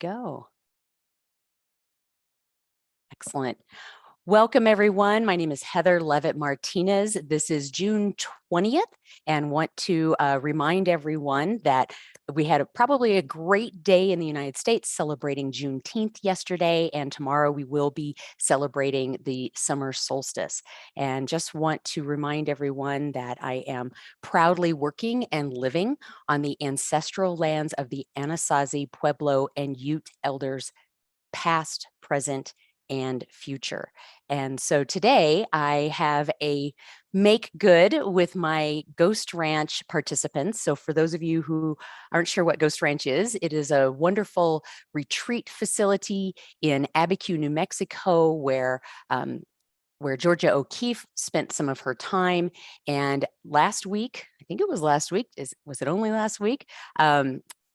go. Excellent. Welcome, everyone. My name is Heather Leavitt Martinez. This is June 20th, and want to remind everyone that we had probably a great day in the United States celebrating Juneteenth yesterday, and tomorrow we will be celebrating the summer solstice. And just want to remind everyone that I am proudly working and living on the ancestral lands of the Anasazi, Pueblo, and Ute elders, past, present, and future. And so today I have a make good with my Ghost Ranch participants. So for those of you who aren't sure what Ghost Ranch is, it is a wonderful retreat facility in Abiquiu, New Mexico, where Georgia O'Keeffe spent some of her time. And last week, I think it was last week, was it only last week?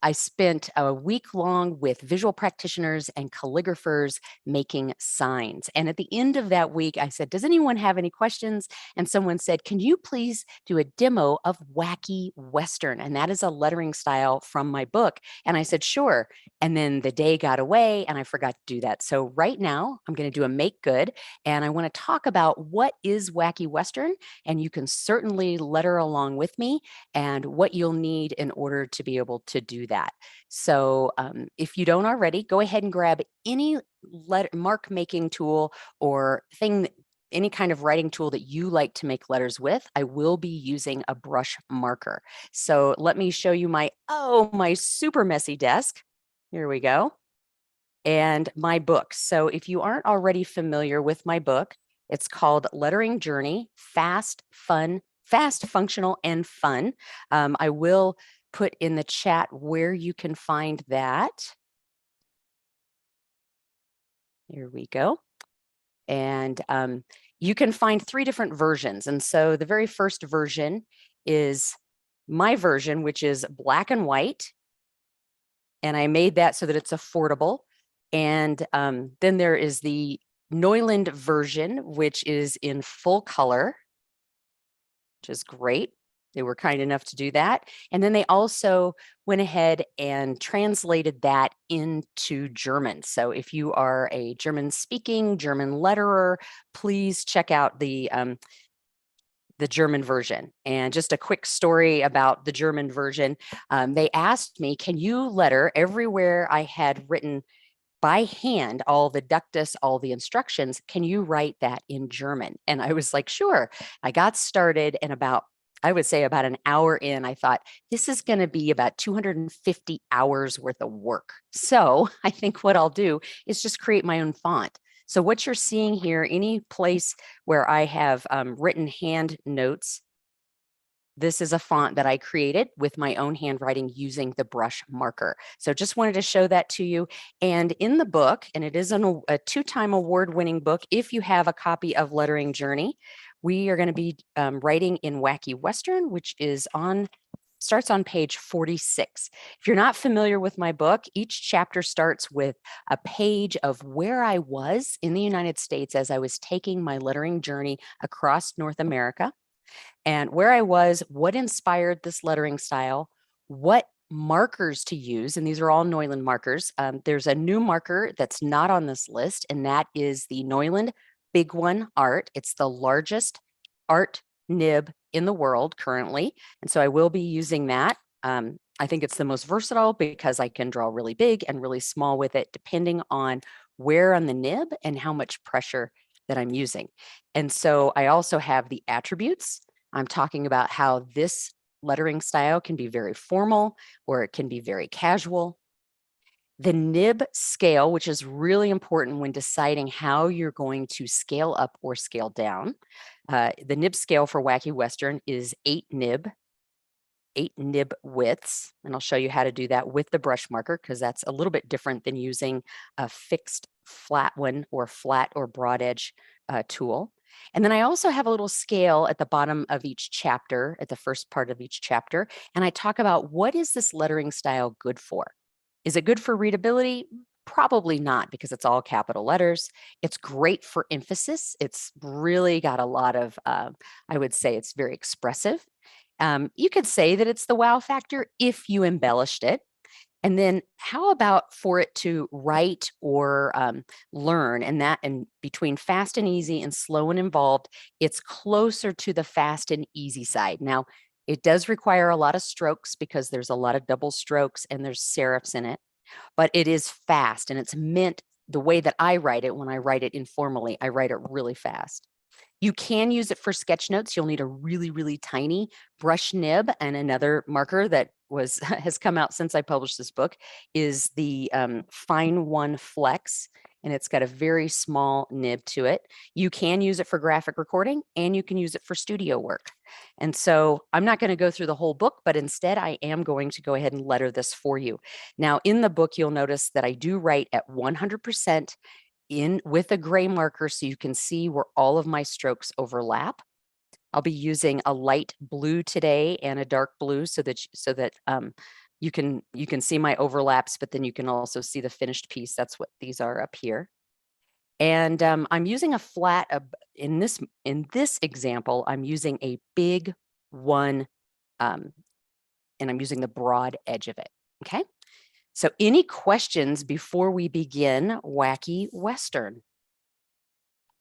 I spent a week long with visual practitioners and calligraphers making signs. And at the end of that week, I said, does anyone have any questions? And someone said, can you please do a demo of Wacky Western? And that is a lettering style from my book. And I said, sure. And then the day got away and I forgot to do that. So right now I'm going to do a make good, and I want to talk about what is Wacky Western. And you can certainly letter along with me and what you'll need in order to be able to do that. So if you don't already, go ahead and grab any mark making tool or thing, any kind of writing tool that you like to make letters with. I will be using a brush marker. So let me show you my super messy desk. Here we go. And my book. So if you aren't already familiar with my book, it's called Lettering Journey, Fast, Functional, and Fun. I will put in the chat where you can find that. Here we go. And you can find 3 different versions. And so the very first version is my version, which is black and white. And I made that so that it's affordable. And then there is the Neuland version, which is in full color, which is great. They were kind enough to do that. And then they also went ahead and translated that into German. So if you are a German speaking, German letterer, please check out the German version. And just a quick story about the German version. They asked me, can you letter everywhere I had written by hand, all the ductus, all the instructions, can you write that in German? And I was like, sure. I got started, and I would say about an hour in, I thought, this is going to be about 250 hours worth of work. So I think what I'll do is just create my own font. So what you're seeing here, any place where I have written hand notes, this is a font that I created with my own handwriting using the brush marker. So just wanted to show that to you. And in the book, and it is a 2-time award-winning book, if you have a copy of Lettering Journey, we are going to be writing in Wacky Western, which is starts on page 46. If you're not familiar with my book, each chapter starts with a page of where I was in the United States as I was taking my lettering journey across North America, and where I was, what inspired this lettering style, what markers to use, and these are all Neuland markers. There's a new marker that's not on this list, and that is the Neuland Big One Art. It's the largest art nib in the world currently, and so I will be using that. I think it's the most versatile because I can draw really big and really small with it, depending on where on the nib and how much pressure that I'm using. And so I also have the attributes. I'm talking about how this lettering style can be very formal or it can be very casual. The nib scale, which is really important when deciding how you're going to scale up or scale down. The nib scale for Wacky Western is 8 nib widths, and I'll show you how to do that with the brush marker because that's a little bit different than using a fixed flat one or flat or broad edge tool. And then I also have a little scale at the bottom of each chapter, at the first part of each chapter, and I talk about what is this lettering style good for? Is it good for readability? Probably not, because it's all capital letters. It's great for emphasis. It's really got a lot of, I would say it's very expressive. You could say that it's the wow factor if you embellished it. And then how about for it to write or learn, and between fast and easy and slow and involved, it's closer to the fast and easy side. Now, it does require a lot of strokes because there's a lot of double strokes and there's serifs in it, but it is fast and it's meant the way that I write it. When I write it informally, I write it really fast. You can use it for sketch notes. You'll need a really, really tiny brush nib, and another marker that has come out since I published this book is the Fine One Flex, and it's got a very small nib to it. You can use it for graphic recording and you can use it for studio work. And so I'm not going to go through the whole book, but instead I am going to go ahead and letter this for you. Now in the book, you'll notice that I do write at 100% in with a gray marker so you can see where all of my strokes overlap. I'll be using a light blue today and a dark blue so that you can see my overlaps, but then you can also see the finished piece. That's what these are up here. And I'm using a flat in this example. I'm using a big one, and I'm using the broad edge of it. Okay. So any questions before we begin Wacky Western?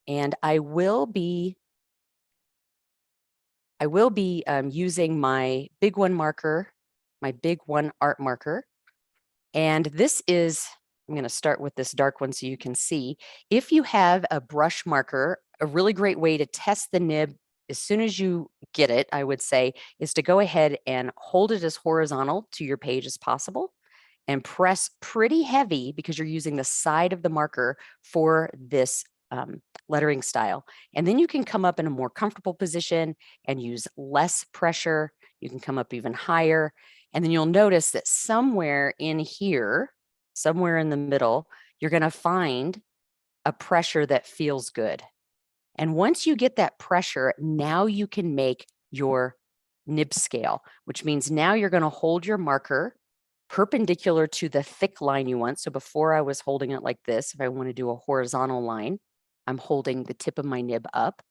And I will be using my big one marker, my big one art marker. And this is, I'm going to start with this dark one so you can see. If you have a brush marker, a really great way to test the nib as soon as you get it, I would say, is to go ahead and hold it as horizontal to your page as possible and press pretty heavy because you're using the side of the marker for this lettering style. And then you can come up in a more comfortable position and use less pressure. You can come up even higher. And then you'll notice that somewhere in here, somewhere in the middle, you're going to find a pressure that feels good. And once you get that pressure, now you can make your nib scale, which means now you're going to hold your marker perpendicular to the thick line you want. So before I was holding it like this, if I want to do a horizontal line, I'm holding the tip of my nib up.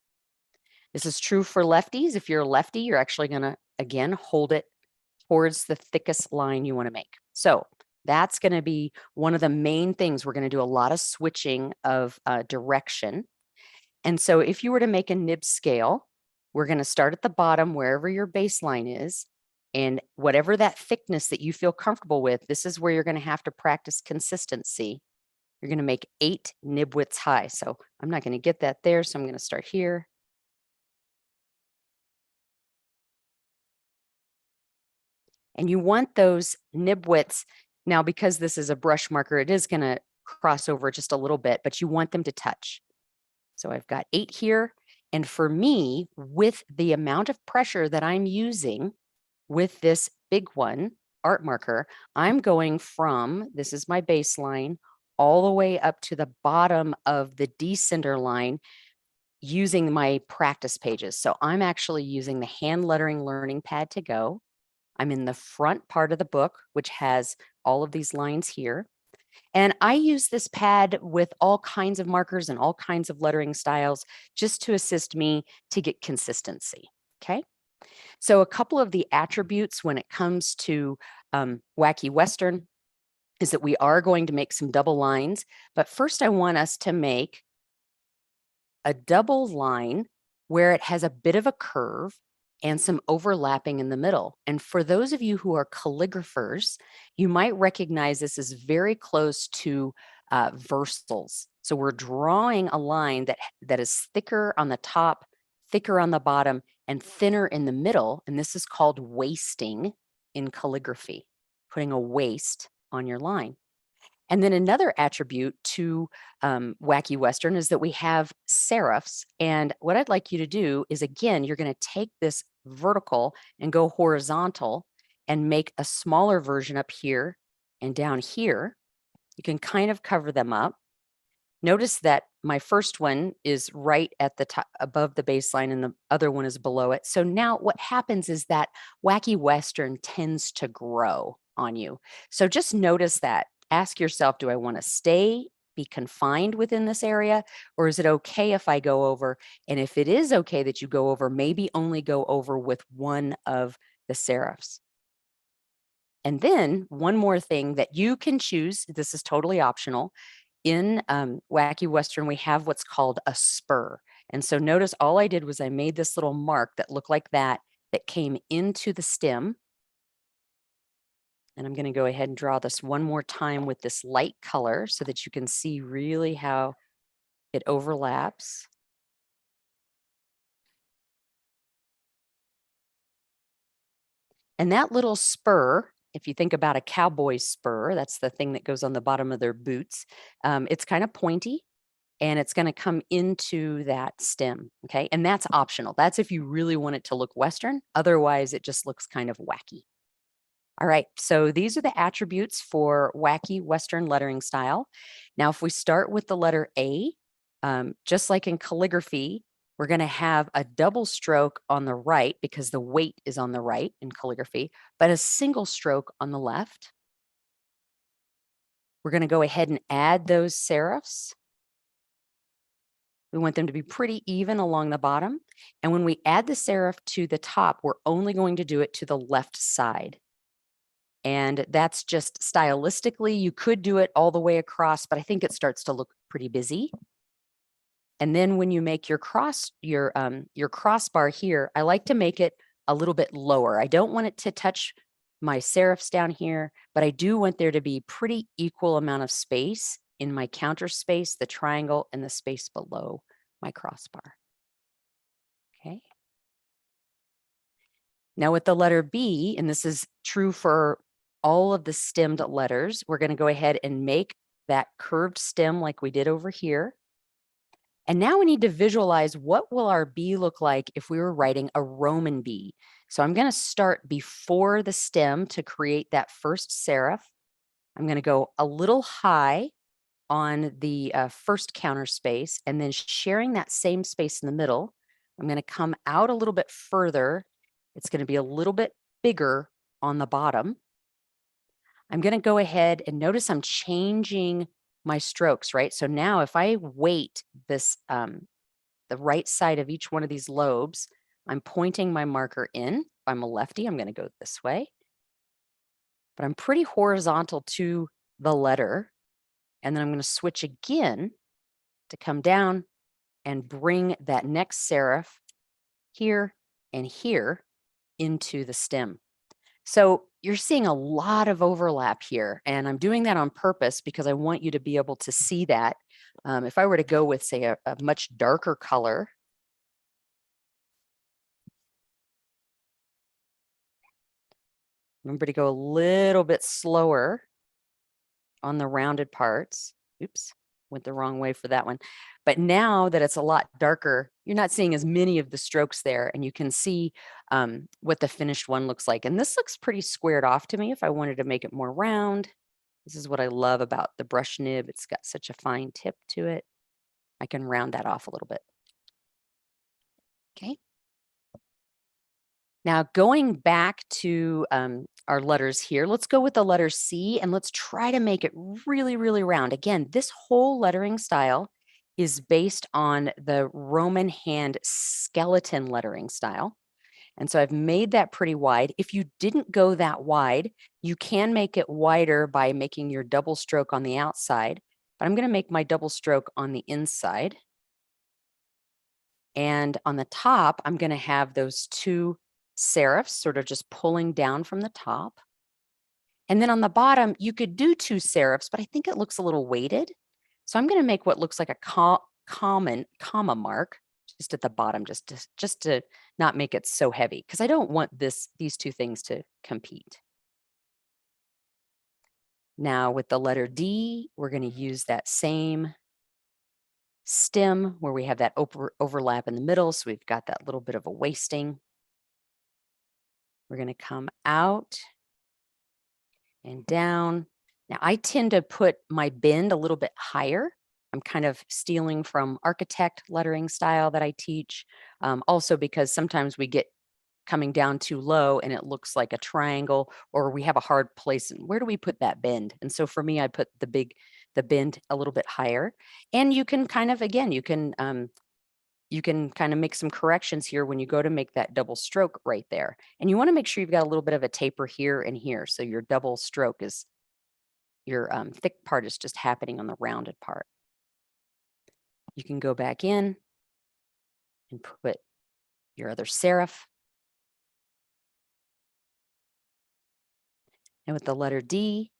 This is true for lefties. If you're a lefty, you're actually going to, again, hold it towards the thickest line you want to make. So that's going to be one of the main things. We're going to do a lot of switching of direction. And so if you were to make a nib scale, we're going to start at the bottom wherever your baseline is. And whatever that thickness that you feel comfortable with, this is where you're going to have to practice consistency. You're going to make 8 nib widths high. So I'm not going to get that there. So I'm going to start here. And you want those nib widths. Now, because this is a brush marker, it is going to cross over just a little bit, but you want them to touch. So I've got 8 here. And for me, with the amount of pressure that I'm using with this big one art marker, I'm going from, this is my baseline, all the way up to the bottom of the descender line using my practice pages. So I'm actually using the hand lettering learning pad to go. I'm in the front part of the book, which has all of these lines here. And I use this pad with all kinds of markers and all kinds of lettering styles just to assist me to get consistency. Okay. So a couple of the attributes when it comes to Wacky Western is that we are going to make some double lines. But first, I want us to make a double line where it has a bit of a curve and some overlapping in the middle. And for those of you who are calligraphers, you might recognize this as very close to versals. So we're drawing a line that is thicker on the top, thicker on the bottom, and thinner in the middle. And this is called wasting in calligraphy, putting a waste on your line. And then another attribute to Wacky Western is that we have serifs. And what I'd like you to do is, again, you're going to take this vertical and go horizontal and make a smaller version up here and down here. You can kind of cover them up. Notice that my first one is right at the top above the baseline and the other one is below it. So now what happens is that Wacky Western tends to grow on you. So just notice that. Ask yourself, do I want to be confined within this area, or is it okay if I go over? And if it is okay that you go over, maybe only go over with one of the serifs. And then one more thing that you can choose, this is totally optional. In Wacky Western, we have what's called a spur. And so notice all I did was I made this little mark that looked like that came into the stem. And I'm going to go ahead and draw this one more time with this light color so that you can see really how it overlaps. And that little spur, if you think about a cowboy's spur, that's the thing that goes on the bottom of their boots. It's kind of pointy and it's going to come into that stem. Okay. And that's optional. That's if you really want it to look Western. Otherwise, it just looks kind of wacky. All right, so these are the attributes for Wacky Western lettering style. Now, if we start with the letter A, just like in calligraphy, we're going to have a double stroke on the right because the weight is on the right in calligraphy, but a single stroke on the left. We're going to go ahead and add those serifs. We want them to be pretty even along the bottom. And when we add the serif to the top, we're only going to do it to the left side. And that's just stylistically, you could do it all the way across, but I think it starts to look pretty busy. And then when you make your crossbar here, I like to make it a little bit lower. I don't want it to touch my serifs down here, but I do want there to be pretty equal amount of space in my counter space, the triangle, and the space below my crossbar. Okay. Now with the letter B, and this is true for all of the stemmed letters, we're going to go ahead and make that curved stem like we did over here. And now we need to visualize what will our B look like if we were writing a Roman B. So I'm going to start before the stem to create that first serif. I'm going to go a little high on the first counter space, and then sharing that same space in the middle. I'm going to come out a little bit further. It's going to be a little bit bigger on the bottom. I'm going to go ahead and notice I'm changing my strokes, right? So now if I weight this, the right side of each one of these lobes, I'm pointing my marker in. If I'm a lefty, I'm going to go this way. But I'm pretty horizontal to the letter. And then I'm going to switch again to come down and bring that next serif here and here into the stem. So you're seeing a lot of overlap here, and I'm doing that on purpose because I want you to be able to see that. If I were to go with, say, a much darker color, remember to go a little bit slower on the rounded parts. Oops, went the wrong way for that one. But now that it's a lot darker, you're not seeing as many of the strokes there, and you can see what the finished one looks like. And this looks pretty squared off to me if I wanted to make it more round. This is what I love about the brush nib. It's got such a fine tip to it. I can round that off a little bit. Okay. Now going back to our letters here, let's go with the letter C and let's try to make it really, really round. Again, this whole lettering style is based on the Roman hand skeleton lettering style. And so I've made that pretty wide. If you didn't go that wide, you can make it wider by making your double stroke on the outside. But I'm going to make my double stroke on the inside. And on the top, I'm going to have those two serifs sort of just pulling down from the top. And then on the bottom, you could do two serifs, but I think it looks a little weighted. So I'm going to make what looks like a comma mark just at the bottom, just to not make it so heavy, because I don't want these two things to compete. Now with the letter D, we're going to use that same stem where we have that overlap in the middle. So we've got that little bit of a wasting. We're going to come out and down. Now I tend to put my bend a little bit higher. I'm kind of stealing from architect lettering style that I teach. Also because sometimes we get coming down too low and it looks like a triangle, or we have a hard place. And where do we put that bend? And so for me, I put the bend a little bit higher. And you can kind of, again, you can you can kind of make some corrections here when you go to make that double stroke right there. And you want to make sure you've got a little bit of a taper here and here. So your double stroke is, your thick part is just happening on the rounded part. You can go back in and put your other serif. And with the letter D,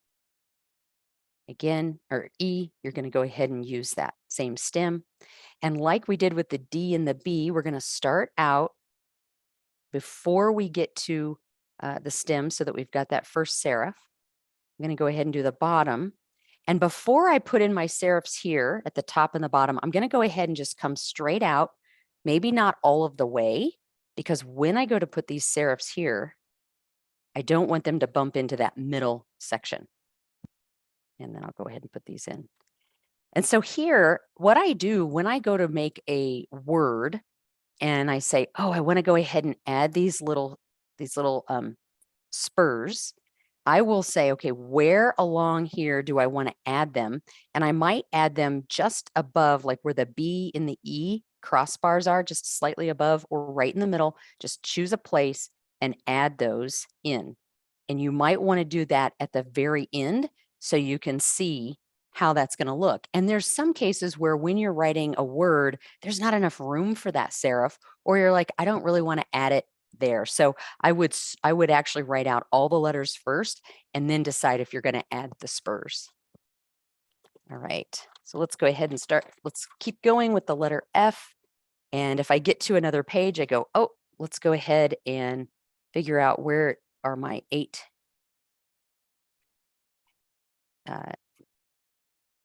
again, or E, you're going to go ahead and use that same stem. And like we did with the D and the B, we're going to start out before we get to the stem so that we've got that first serif. I'm going to go ahead and do the bottom. And before I put in my serifs here at the top and the bottom, I'm going to go ahead and just come straight out, maybe not all of the way, because when I go to put these serifs here, I don't want them to bump into that middle section. And then I'll go ahead and put these in. And so here, what I do when I go to make a word and I say, oh, I want to go ahead and add these little spurs, I will say, okay, where along here do I want to add them? And I might add them just above, like where the B and the E crossbars are, just slightly above or right in the middle. Just choose a place and add those in. And you might want to do that at the very end so you can see how that's going to look. And there's some cases where when you're writing a word, there's not enough room for that serif, or you're like, I don't really want to add it there. So I would actually write out all the letters first and then decide if you're going to add the spurs. All right, so let's go ahead and start. Let's keep going with the letter F. And if I get to another page, I go, oh, let's go ahead and figure out where are my 8.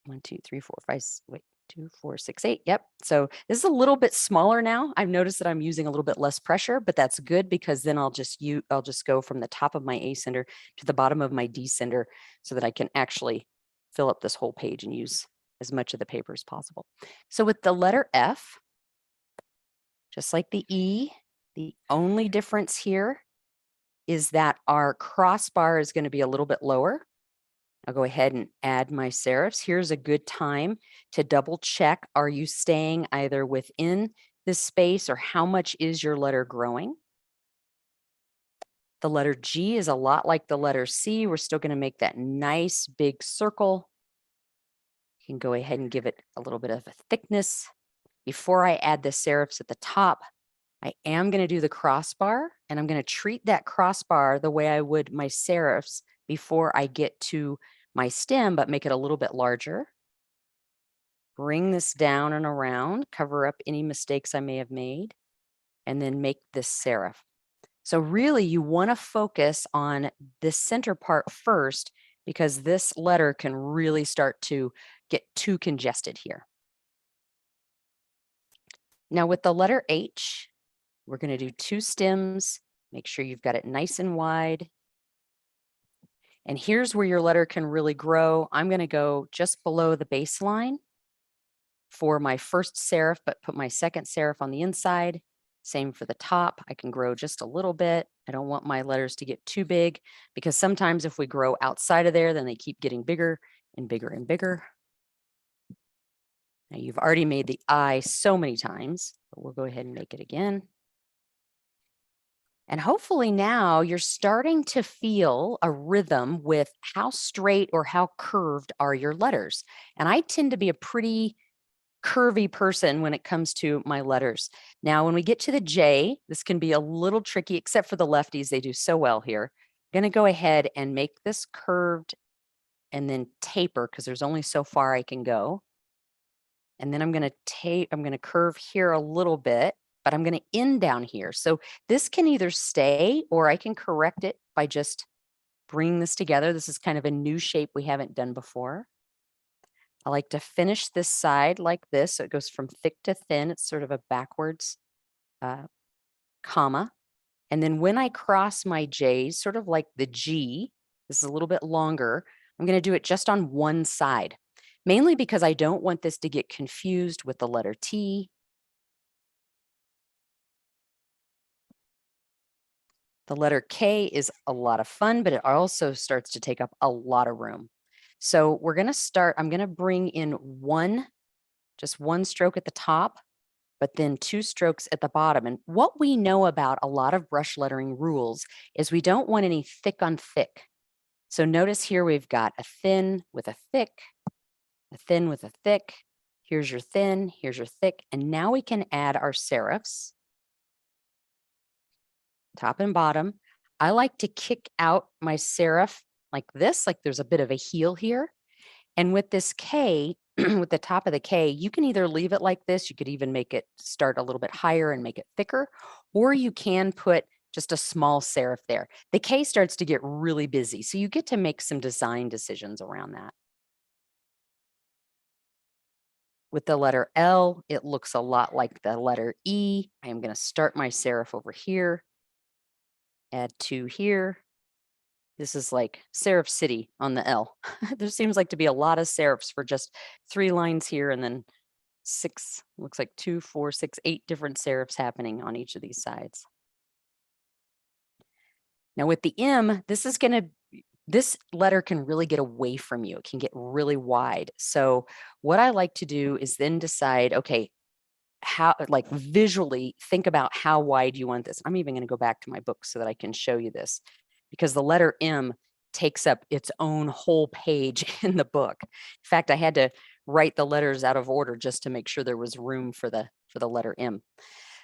1, 2, 3, 4, 5, wait, 2, 4, 6, 8. Yep. So this is a little bit smaller now. I've noticed that I'm using a little bit less pressure, but that's good because then I'll just go from the top of my A center to the bottom of my D center so that I can actually fill up this whole page and use as much of the paper as possible. So with the letter F, just like the E, the only difference here is that our crossbar is going to be a little bit lower. I'll go ahead and add my serifs. Here's a good time to double check. Are you staying either within this space or how much is your letter growing? The letter G is a lot like the letter C. We're still going to make that nice big circle. You can go ahead and give it a little bit of a thickness. Before I add the serifs at the top, I am going to do the crossbar, and I'm going to treat that crossbar the way I would my serifs before I get to my stem, but make it a little bit larger. Bring this down and around, cover up any mistakes I may have made, and then make this serif. So really you want to focus on this center part first because this letter can really start to get too congested here. Now with the letter H, we're going to do 2 stems. Make sure you've got it nice and wide. And here's where your letter can really grow. I'm going to go just below the baseline for my first serif, but put my second serif on the inside. Same for the top. I can grow just a little bit. I don't want my letters to get too big because sometimes if we grow outside of there, then they keep getting bigger and bigger and bigger. Now you've already made the I so many times, but we'll go ahead and make it again. And hopefully now you're starting to feel a rhythm with how straight or how curved are your letters. And I tend to be a pretty curvy person when it comes to my letters. Now, when we get to the J, this can be a little tricky, except for the lefties. They do so well here. I'm going to go ahead and make this curved and then taper because there's only so far I can go. And then I'm going to curve here a little bit, but I'm going to end down here. So this can either stay or I can correct it by just bringing this together. This is kind of a new shape we haven't done before. I like to finish this side like this. So it goes from thick to thin. It's sort of a backwards comma. And then when I cross my J's, sort of like the G, this is a little bit longer, I'm going to do it just on one side, mainly because I don't want this to get confused with the letter T. The letter K is a lot of fun, but it also starts to take up a lot of room. So we're going to start, I'm going to bring in just one stroke at the top, but then 2 strokes at the bottom. And what we know about a lot of brush lettering rules is we don't want any thick on thick. So notice here we've got a thin with a thick, a thin with a thick. Here's your thin, here's your thick. And now we can add our serifs, top and bottom. I like to kick out my serif like this, like there's a bit of a heel here. And with this K, with the top of the K, you can either leave it like this, you could even make it start a little bit higher and make it thicker, or you can put just a small serif there. The K starts to get really busy, so you get to make some design decisions around that. With the letter L, it looks a lot like the letter E. I am going to start my serif over here, add 2 here. This is like serif city on the L. There seems like to be a lot of serifs for just 3 lines here and then 6, looks like 2, 4, 6, 8 different serifs happening on each of these sides. Now with the M, this letter can really get away from you. It can get really wide. So what I like to do is then decide, okay, how, like visually think about how wide you want this. I'm even going to go back to my book so that I can show you this, because the letter M takes up its own whole page in the book. In fact, I had to write the letters out of order just to make sure there was room for the letter M.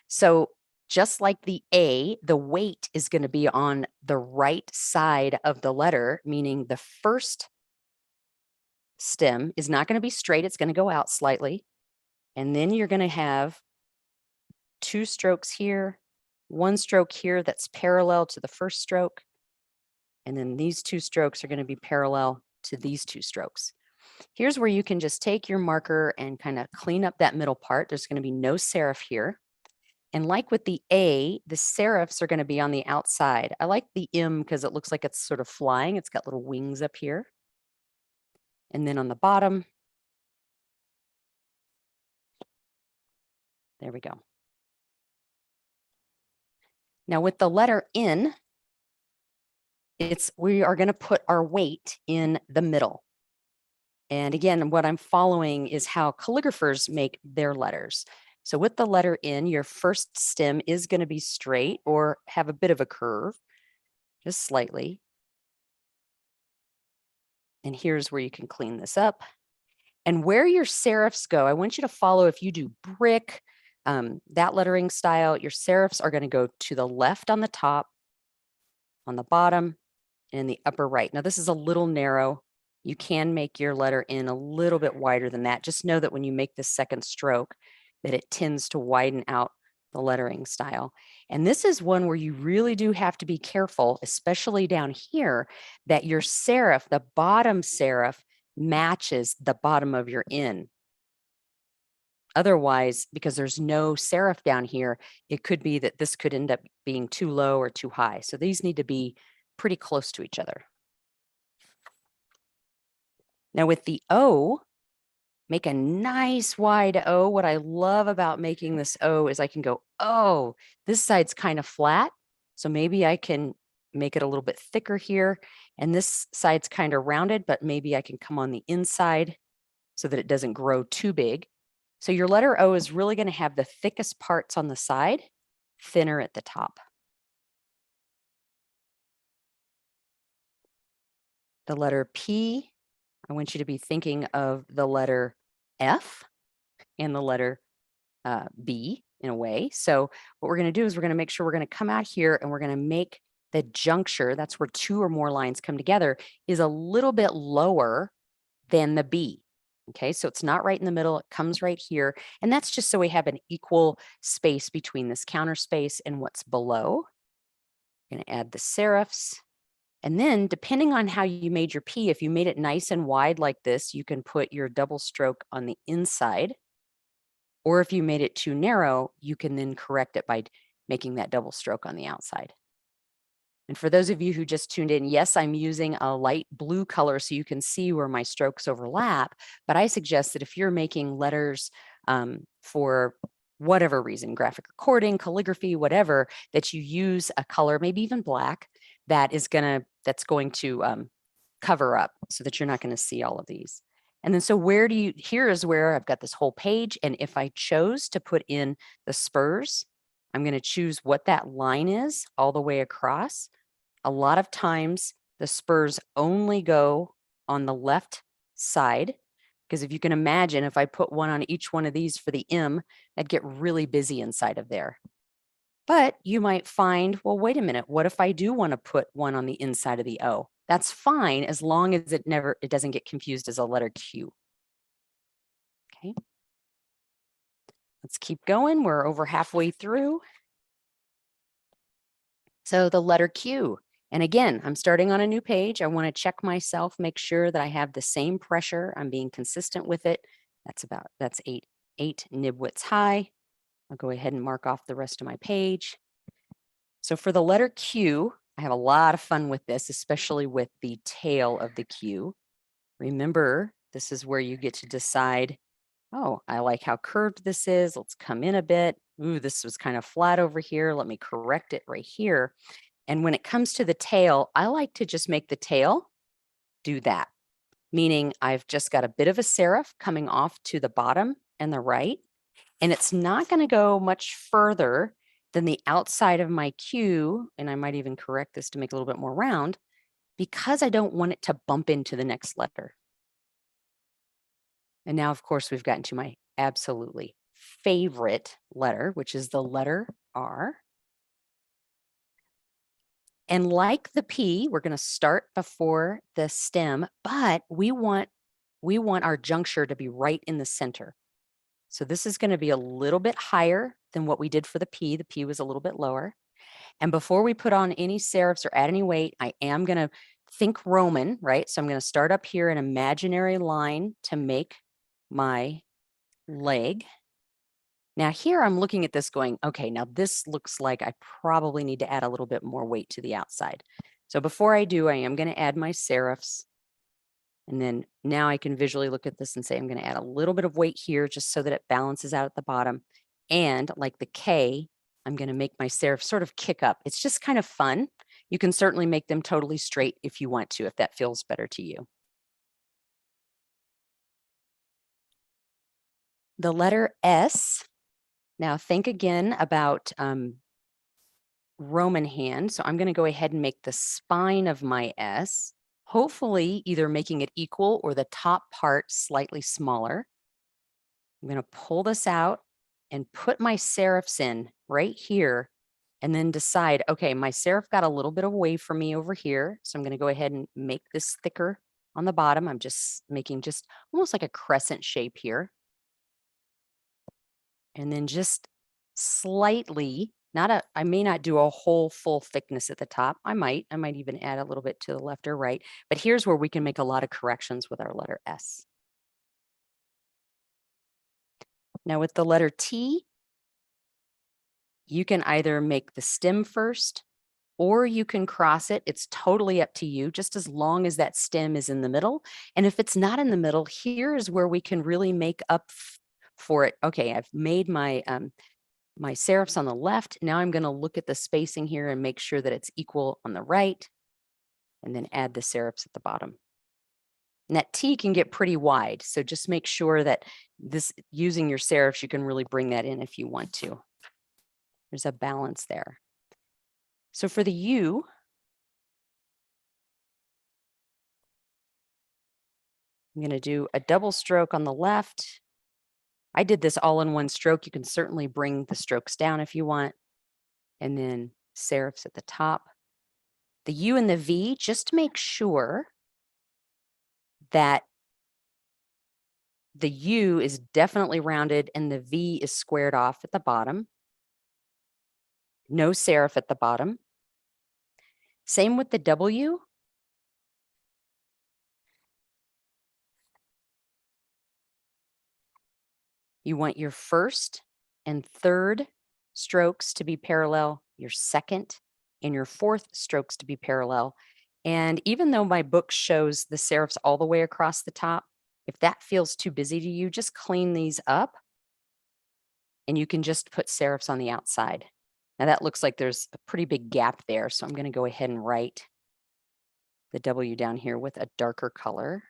So just like the A, the weight is going to be on the right side of the letter, meaning the first stem is not going to be straight. It's going to go out slightly. And then you're going to have 2 strokes here, 1 stroke here that's parallel to the first stroke. And then these 2 strokes are going to be parallel to these 2 strokes. Here's where you can just take your marker and kind of clean up that middle part. There's going to be no serif here. And like with the A, the serifs are going to be on the outside. I like the M because it looks like it's sort of flying. It's got little wings up here. And then on the bottom, there we go. Now with the letter N, we are going to put our weight in the middle. And again, what I'm following is how calligraphers make their letters. So with the letter N, your first stem is going to be straight or have a bit of a curve, just slightly. And here's where you can clean this up. And where your serifs go, I want you to follow, if you do brick, that lettering style, your serifs are going to go to the left on the top, on the bottom, and in the upper right. Now this is a little narrow. You can make your letter N a little bit wider than that. Just know that when you make the second stroke, that it tends to widen out the lettering style. And this is one where you really do have to be careful, especially down here, that your serif, the bottom serif, matches the bottom of your N. Otherwise, because there's no serif down here, it could be that this could end up being too low or too high. So these need to be pretty close to each other. Now with the O, make a nice wide O. What I love about making this O is I can go, oh, this side's kind of flat. So maybe I can make it a little bit thicker here. And this side's kind of rounded, but maybe I can come on the inside so that it doesn't grow too big. So your letter O is really going to have the thickest parts on the side, thinner at the top. The letter P, I want you to be thinking of the letter F and the letter B in a way. So what we're going to do is we're going to make sure we're going to come out here and we're going to make the juncture, that's where 2 or more lines come together, is a little bit lower than the B. Okay, so it's not right in the middle, it comes right here. And that's just so we have an equal space between this counter space and what's below. I'm going to add the serifs. And then depending on how you made your P, if you made it nice and wide like this, you can put your double stroke on the inside. Or if you made it too narrow, you can then correct it by making that double stroke on the outside. And for those of you who just tuned in, yes, I'm using a light blue color so you can see where my strokes overlap, but I suggest that if you're making letters for whatever reason, graphic recording, calligraphy, whatever, that you use a color, maybe even black, that's going to cover up so that you're not going to see all of these. And then so here is where I've got this whole page. And if I chose to put in the spurs, I'm going to choose what that line is all the way across. A lot of times the spurs only go on the left side, because if you can imagine, if I put one on each one of these for the M, I'd get really busy inside of there. But you might find, well, wait a minute, what if I do want to put one on the inside of the O? That's fine as long as it doesn't get confused as a letter Q. Okay. Let's keep going. We're over halfway through. So the letter Q. And again, I'm starting on a new page. I want to check myself, make sure that I have the same pressure. I'm being consistent with it. That's eight nib widths high. I'll go ahead and mark off the rest of my page. So for the letter Q, I have a lot of fun with this, especially with the tail of the Q. Remember, this is where you get to decide, oh, I like how curved this is. Let's come in a bit. Ooh, this was kind of flat over here. Let me correct it right here. And when it comes to the tail, I like to just make the tail do that, meaning I've just got a bit of a serif coming off to the bottom and the right, and it's not going to go much further than the outside of my Q, and I might even correct this to make it a little bit more round, because I don't want it to bump into the next letter. And now, of course, we've gotten to my absolutely favorite letter, which is the letter R. And like the P, we're going to start before the stem, but we want our juncture to be right in the center. So this is going to be a little bit higher than what we did for the P. The P was a little bit lower. And before we put on any serifs or add any weight, I am going to think Roman, right? So I'm going to start up here an imaginary line to make my leg. Now here I'm looking at this going, okay, now this looks like I probably need to add a little bit more weight to the outside. So before I do, I am going to add my serifs. And then now I can visually look at this and say, I'm going to add a little bit of weight here just so that it balances out at the bottom. And like the K, I'm going to make my serif sort of kick up. It's just kind of fun. You can certainly make them totally straight if you want to, if that feels better to you. The letter S. Now think again about Roman hand. So I'm going to go ahead and make the spine of my S, hopefully either making it equal or the top part slightly smaller. I'm going to pull this out and put my serifs in right here and then decide, okay, my serif got a little bit away from me over here. So I'm going to go ahead and make this thicker on the bottom. I'm just making just almost like a crescent shape here. And then just slightly, I may not do a whole full thickness at the top. I might even add a little bit to the left or right, but here's where we can make a lot of corrections with our letter S. Now with the letter T, you can either make the stem first or you can cross it. It's totally up to you, just as long as that stem is in the middle. And if it's not in the middle, here is where we can really make up for it. Okay, I've made my my serifs on the left. Now I'm going to look at the spacing here and make sure that it's equal on the right, and then add the serifs at the bottom. And that T can get pretty wide, so just make sure that using your serifs, you can really bring that in if you want to. There's a balance there. So for the U, I'm going to do a double stroke on the left. I did this all in one stroke. You can certainly bring the strokes down if you want. And then serifs at the top. The U and the V, just make sure that the U is definitely rounded and the V is squared off at the bottom. No serif at the bottom. Same with the W. You want your first and third strokes to be parallel, your second and your fourth strokes to be parallel. And even though my book shows the serifs all the way across the top, if that feels too busy to you, just clean these up and you can just put serifs on the outside. Now that looks like there's a pretty big gap there, so I'm going to go ahead and write the W down here with a darker color.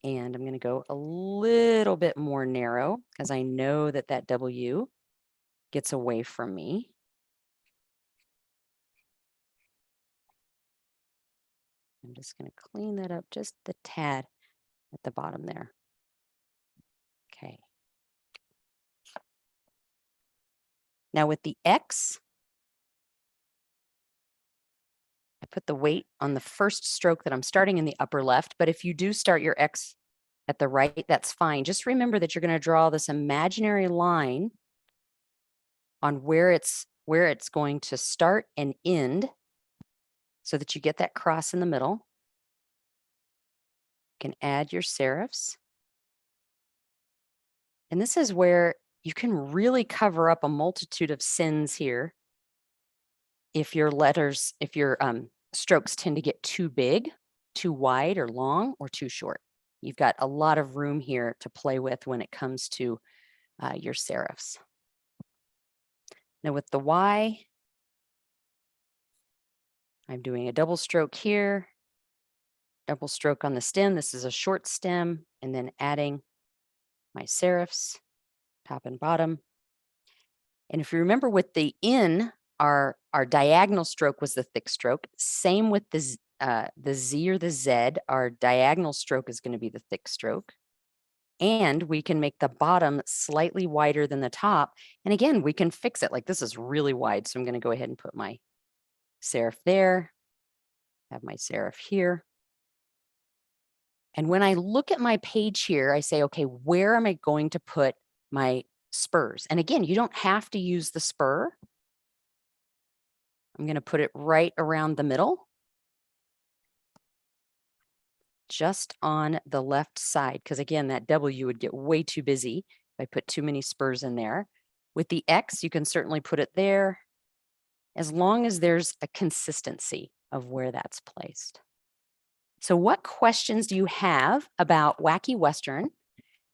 And I'm going to go a little bit more narrow because I know that that W gets away from me. I'm just going to clean that up just the tad at the bottom there. Okay. Now with the X, I put the weight on the first stroke that I'm starting in the upper left, but if you do start your X at the right, that's fine. Just remember that you're going to draw this imaginary line on where it's going to start and end so that you get that cross in the middle. You can add your serifs. And this is where you can really cover up a multitude of sins here if your strokes tend to get too big, too wide or long, or too short. You've got a lot of room here to play with when it comes to your serifs. Now with the Y, I'm doing a double stroke here, double stroke on the stem. This is a short stem, and then adding my serifs, top and bottom. And if you remember with the N, our diagonal stroke was the thick stroke. Same with the Z or the Z, our diagonal stroke is going to be the thick stroke. And we can make the bottom slightly wider than the top. And again, we can fix it. Like this is really wide. So I'm going to go ahead and put my serif there, have my serif here. And when I look at my page here, I say, okay, where am I going to put my spurs? And again, you don't have to use the spur. I'm going to put it right around the middle, just on the left side, because again, that W would get way too busy if I put too many spurs in there. With the X, you can certainly put it there, as long as there's a consistency of where that's placed. So what questions do you have about Wacky Western?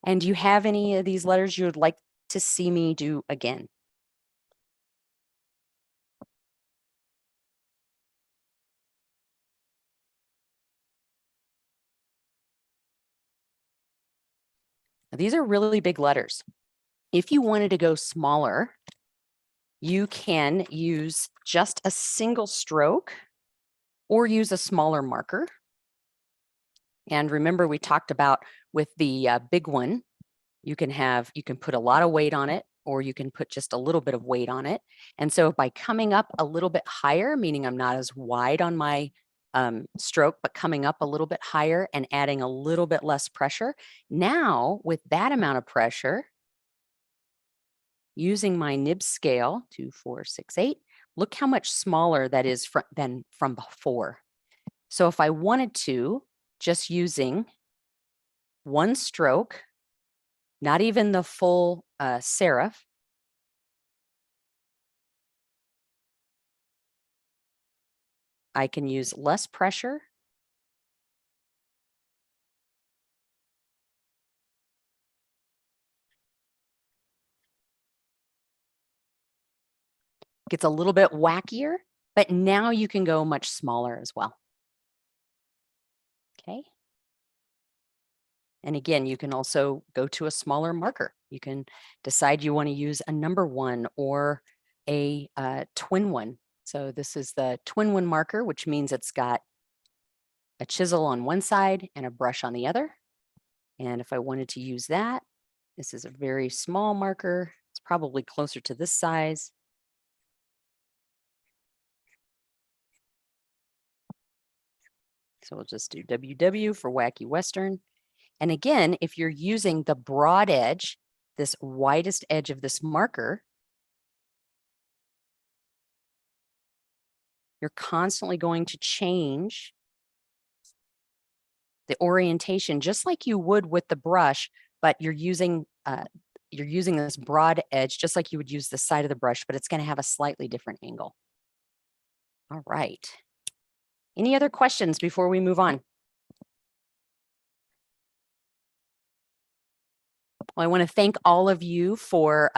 And do you have any of these letters you would like to see me do again? Now, these are really big letters. If you wanted to go smaller, you can use just a single stroke or use a smaller marker. And remember, we talked about with the big one, you can put a lot of weight on it, or you can put just a little bit of weight on it. And so by coming up a little bit higher, meaning I'm not as wide on my stroke, but coming up a little bit higher and adding a little bit less pressure. Now, with that amount of pressure, using my nib scale, 2, 4, 6, 8, look how much smaller that is than from before. So if I wanted to, just using one stroke, not even the full serif, I can use less pressure. Gets a little bit wackier, but now you can go much smaller as well. Okay. And again, you can also go to a smaller marker. You can decide you want to use a number 1 or a twin one. So this is the twin one marker, which means it's got a chisel on one side and a brush on the other. And if I wanted to use that, this is a very small marker. It's probably closer to this size. So we'll just do WW for Wacky Western. And again, if you're using the broad edge, this widest edge of this marker, you're constantly going to change the orientation, just like you would with the brush, but you're using this broad edge, just like you would use the side of the brush, but it's going to have a slightly different angle. All right. Any other questions before we move on? Well, I want to thank all of you for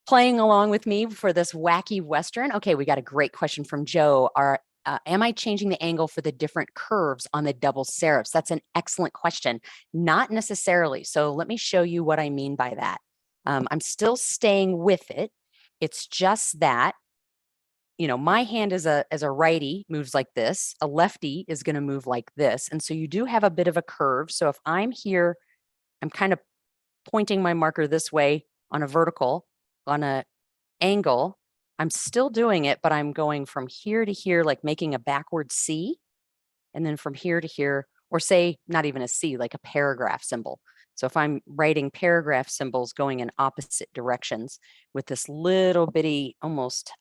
playing along with me for this Wacky Western. Okay, we got a great question from Joe. am I changing the angle for the different curves on the double serifs? That's an excellent question. Not necessarily. So let me show you what I mean by that. I'm still staying with it. It's just that, you know, my hand as a righty moves like this. A lefty is going to move like this. And so you do have a bit of a curve. So if I'm here, I'm kind of pointing my marker this way on a vertical, on an angle. I'm still doing it, but I'm going from here to here, like making a backward C, and then from here to here, or say not even a C, like a paragraph symbol. So if I'm writing paragraph symbols going in opposite directions with this little bitty, almost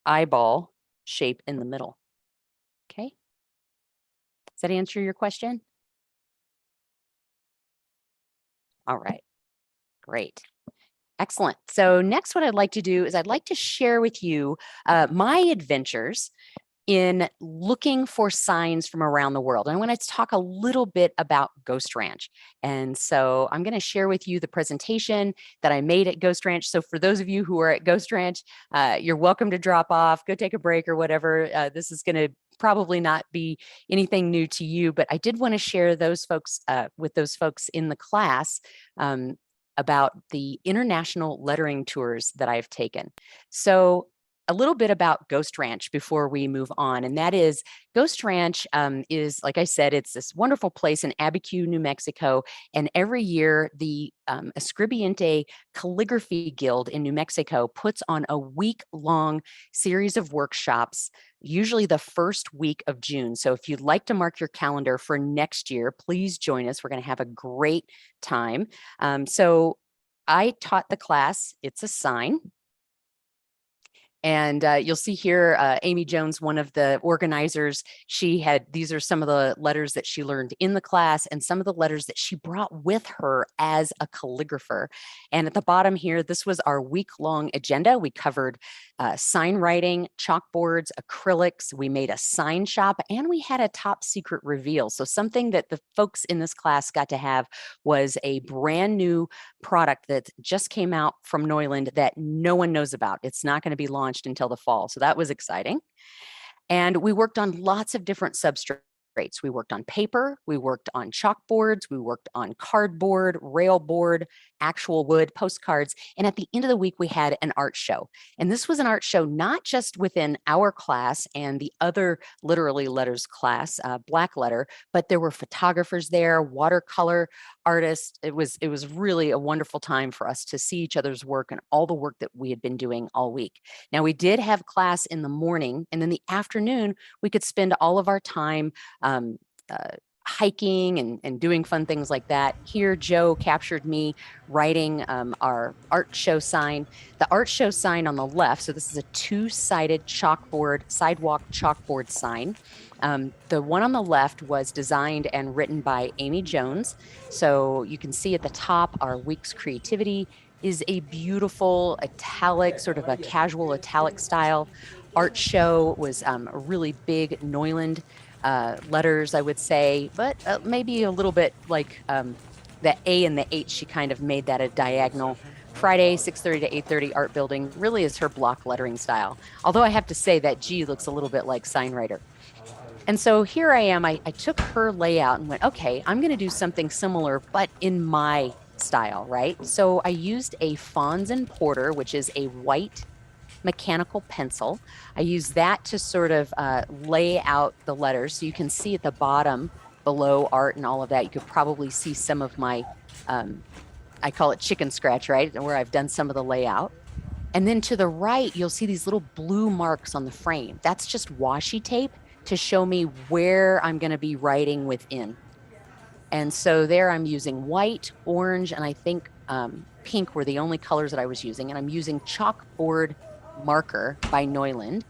eyeball shape in the middle. Okay. Does that answer your question? All right, great. Excellent. So next, what I'd like to do is I'd like to share with you my adventures in looking for signs from around the world. And I want to talk a little bit about Ghost Ranch. And so I'm going to share with you the presentation that I made at Ghost Ranch. So for those of you who are at Ghost Ranch, you're welcome to drop off, go take a break or whatever. This is going to probably not be anything new to you, but I did want to share those folks with those folks in the class about the international lettering tours that I've taken. So a little bit about Ghost Ranch before we move on. And that is Ghost Ranch is, like I said, it's this wonderful place in Abiquiu, New Mexico. And every year the Escribiente Calligraphy Guild in New Mexico puts on a week-long series of workshops, usually the first week of June. So if you'd like to mark your calendar for next year, please join us. We're going to have a great time. So I taught the class, It's a Sign. And you'll see here, Amy Jones, one of the organizers, these are some of the letters that she learned in the class and some of the letters that she brought with her as a calligrapher. And at the bottom here, this was our week-long agenda. We covered sign writing, chalkboards, acrylics. We made a sign shop, and we had a top secret reveal. So something that the folks in this class got to have was a brand new product that just came out from Neuland that no one knows about. It's not going to be launched until the fall. So that was exciting. And we worked on lots of different substrates. We worked on paper, we worked on chalkboards, we worked on cardboard, rail board, actual wood, postcards. And at the end of the week, we had an art show. And this was an art show not just within our class and the other literally letters class, black letter, but there were photographers there, watercolor artists. It was really a wonderful time for us to see each other's work and all the work that we had been doing all week. Now, we did have class in the morning, and then the afternoon, we could spend all of our time hiking and doing fun things like that. Here, Joe captured me writing our art show sign. The art show sign on the left, so this is a two-sided chalkboard, sidewalk chalkboard sign. The one on the left was designed and written by Amy Jones. So you can see at the top, our week's creativity is a beautiful italic, sort of a casual italic style. Art show was a really big Neuland letters, I would say, but maybe a little bit like the A and the H, she kind of made that a diagonal. Friday, 6:30 to 8:30 art building really is her block lettering style. Although I have to say that G looks a little bit like sign writer. And so here I am, I took her layout and went, okay, I'm going to do something similar, but in my style, right? So I used a Fons and Porter, which is a white mechanical pencil. I use that to sort of lay out the letters. So you can see at the bottom below art and all of that, you could probably see some of my, I call it chicken scratch, right? Where I've done some of the layout. And then to the right, you'll see these little blue marks on the frame. That's just washi tape to show me where I'm going to be writing within. And so there I'm using white, orange, and I think pink were the only colors that I was using. And I'm using chalkboard marker by Neuland,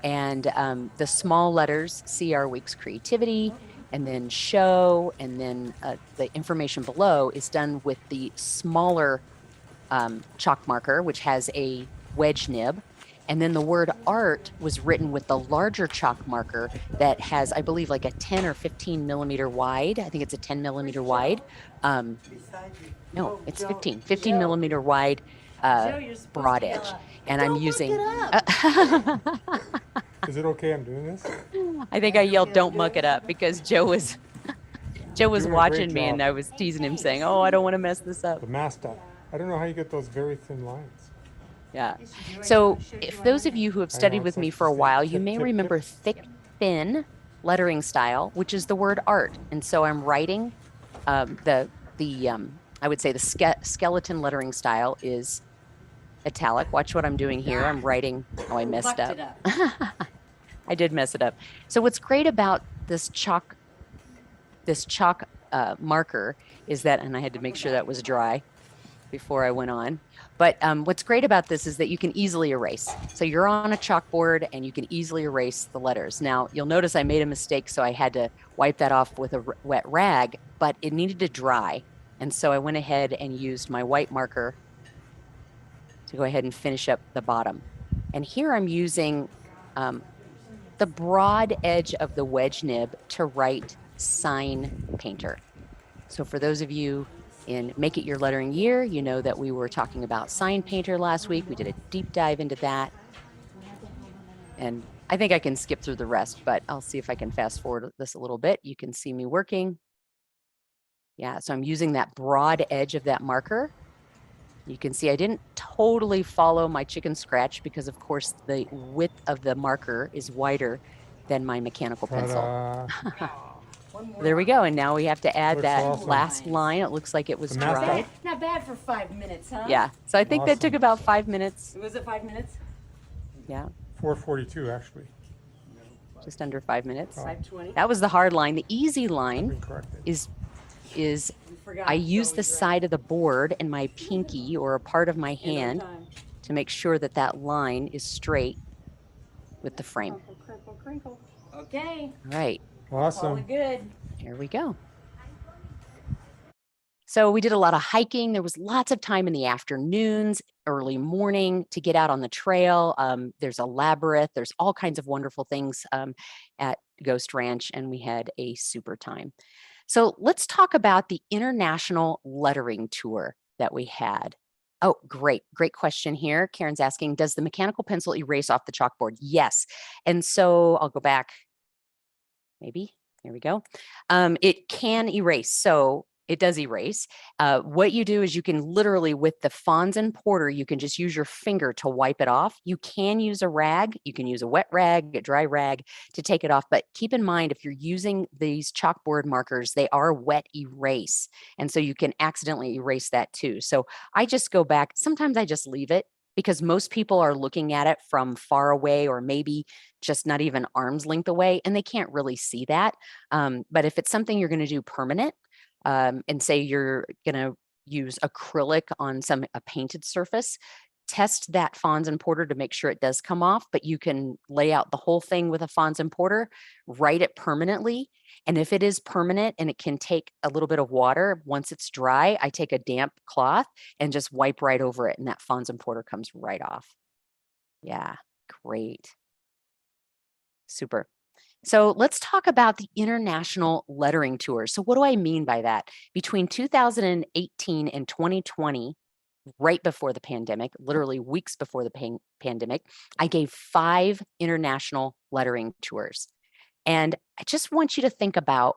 and the small letters see our week's creativity, and then show, and then the information below is done with the smaller chalk marker, which has a wedge nib. And then the word art was written with the larger chalk marker that has, I believe, like a 10 or 15 millimeter wide. I think it's a 10 millimeter wide. No, it's 15 millimeter wide broad edge. And I'm using Is it okay I'm doing this? I think I yelled, "Don't muck it up," because Joe was Doing a great watching me, and job. I was teasing him, saying, "Oh, I don't want to mess this up." The mascot. I don't know how you get those very thin lines. Yeah. So, if those of you who have I know, studied it's with me like for a just a while, you tip, may tip, tip. remember thick, thin lettering style, which is the word art. And so I'm writing I would say the skeleton lettering style is italic. Watch what I'm doing here. I'm writing. Oh, I messed up. I did mess it up. So what's great about this chalk marker is that, and I had to make sure that was dry before I went on. But what's great about this is that you can easily erase. So you're on a chalkboard and you can easily erase the letters. Now, you'll notice I made a mistake, so I had to wipe that off with a wet rag, but it needed to dry. And so I went ahead and used my white marker to go ahead and finish up the bottom. And here I'm using the broad edge of the wedge nib to write sign painter. So for those of you in Make It Your Lettering Year, you know that we were talking about sign painter last week. We did a deep dive into that. And I think I can skip through the rest, but I'll see if I can fast forward this a little bit. You can see me working. Yeah, so I'm using that broad edge of that marker. You can see I didn't totally follow my chicken scratch because, of course, the width of the marker is wider than my mechanical pencil. There we go. And now we have to add that awesome. last line. It looks like it was dry. Not bad for 5 minutes, huh? Yeah. So I think that took about 5 minutes. Was it 5 minutes? Yeah. 4:42 actually. Just under 5 minutes. 5:20. That was the hard line. The easy line Been corrected. is I use the side of the board and my pinky or a part of my hand to make sure that that line is straight with the frame. Crinkle, crinkle. Okay. All right. Awesome. Good. Here we go. So we did a lot of hiking. There was lots of time in the afternoons, early morning to get out on the trail. There's a labyrinth. There's all kinds of wonderful things at Ghost Ranch, and we had a super time. So let's talk about the international lettering tour that we had. Oh, great question here. Karen's asking, does the mechanical pencil erase off the chalkboard? Yes. And so I'll go back. Maybe. Here we go. It can erase. So it does erase. What you do is you can literally, with the Fons and Porter, you can just use your finger to wipe it off. You can use a rag. You can use a wet rag, a dry rag to take it off. But keep in mind, if you're using these chalkboard markers, they are wet erase. And so you can accidentally erase that too. So I just go back. Sometimes I just leave it because most people are looking at it from far away or maybe just not even arm's length away, and they can't really see that. But if it's something you're going to do permanent, and say you're going to use acrylic on a painted surface, test that Fons and Porter to make sure it does come off, but you can lay out the whole thing with a Fons and Porter, write it permanently. And if it is permanent and it can take a little bit of water, once it's dry, I take a damp cloth and just wipe right over it, and that Fons and Porter comes right off. Yeah, great. Super. So let's talk about the international lettering tour. So what do I mean by that? Between 2018 and 2020, right before the pandemic, literally weeks before the pandemic, I gave 5 international lettering tours. And I just want you to think about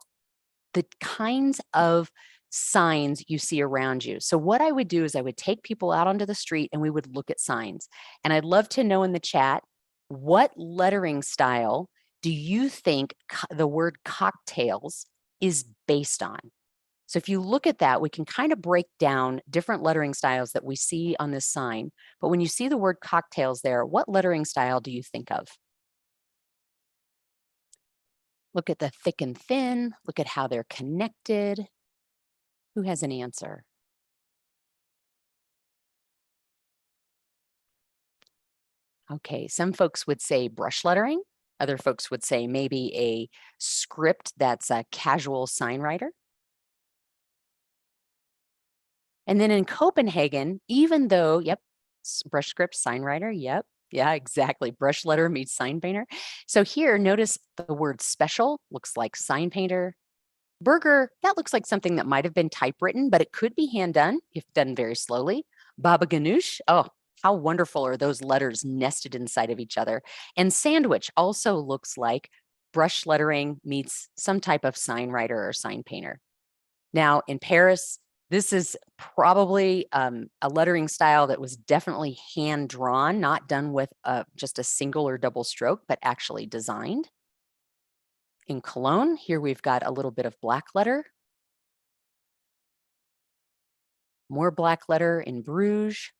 the kinds of signs you see around you. So what I would do is I would take people out onto the street and we would look at signs. And I'd love to know in the chat, what lettering style do you think the word cocktails is based on? So if you look at that, we can kind of break down different lettering styles that we see on this sign. But when you see the word cocktails there, what lettering style do you think of? Look at the thick and thin. Look at how they're connected. Who has an answer? Okay, some folks would say brush lettering. Other folks would say maybe a script that's a casual sign writer. And then in Copenhagen, even though, yep, brush script, sign writer, yep, yeah, exactly. Brush letter meets sign painter. So here, notice the word special looks like sign painter. Burger, that looks like something that might have been typewritten, but it could be hand done if done very slowly. Baba Ganoush, oh, how wonderful are those letters nested inside of each other? And sandwich also looks like brush lettering meets some type of sign writer or sign painter. Now in Paris, this is probably a lettering style that was definitely hand drawn, not done with just a single or double stroke, but actually designed. In Cologne, here we've got a little bit of black letter. More black letter in Bruges.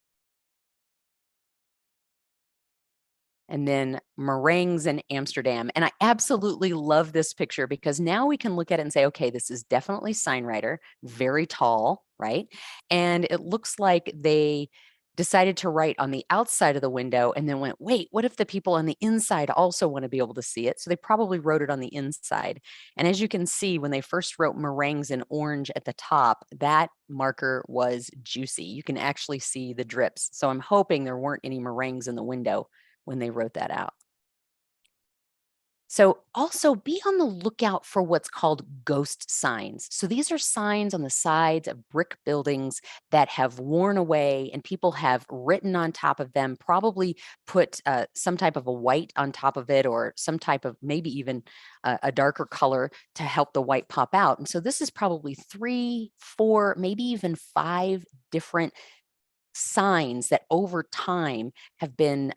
And then meringues in Amsterdam. And I absolutely love this picture because now we can look at it and say, okay, this is definitely sign writer, very tall, right? And it looks like they decided to write on the outside of the window and then went, wait, what if the people on the inside also want to be able to see it? So they probably wrote it on the inside. And as you can see, when they first wrote meringues in orange at the top, that marker was juicy. You can actually see the drips. So I'm hoping there weren't any meringues in the window when they wrote that out. So also be on the lookout for what's called ghost signs. So these are signs on the sides of brick buildings that have worn away and people have written on top of them, probably put some type of a white on top of it or some type of maybe even a darker color to help the white pop out. And so this is probably 3, 4, maybe even 5 different signs that over time have been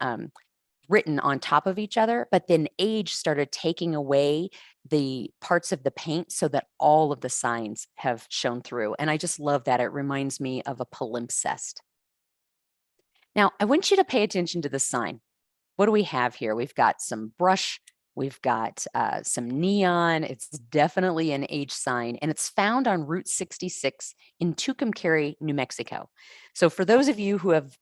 written on top of each other, but then age started taking away the parts of the paint so that all of the signs have shown through. And I just love that. It reminds me of a palimpsest. Now, I want you to pay attention to the sign. What do we have here? We've got some brush. We've got some neon. It's definitely an age sign, and it's found on Route 66 in Tucumcari, New Mexico. So for those of you who have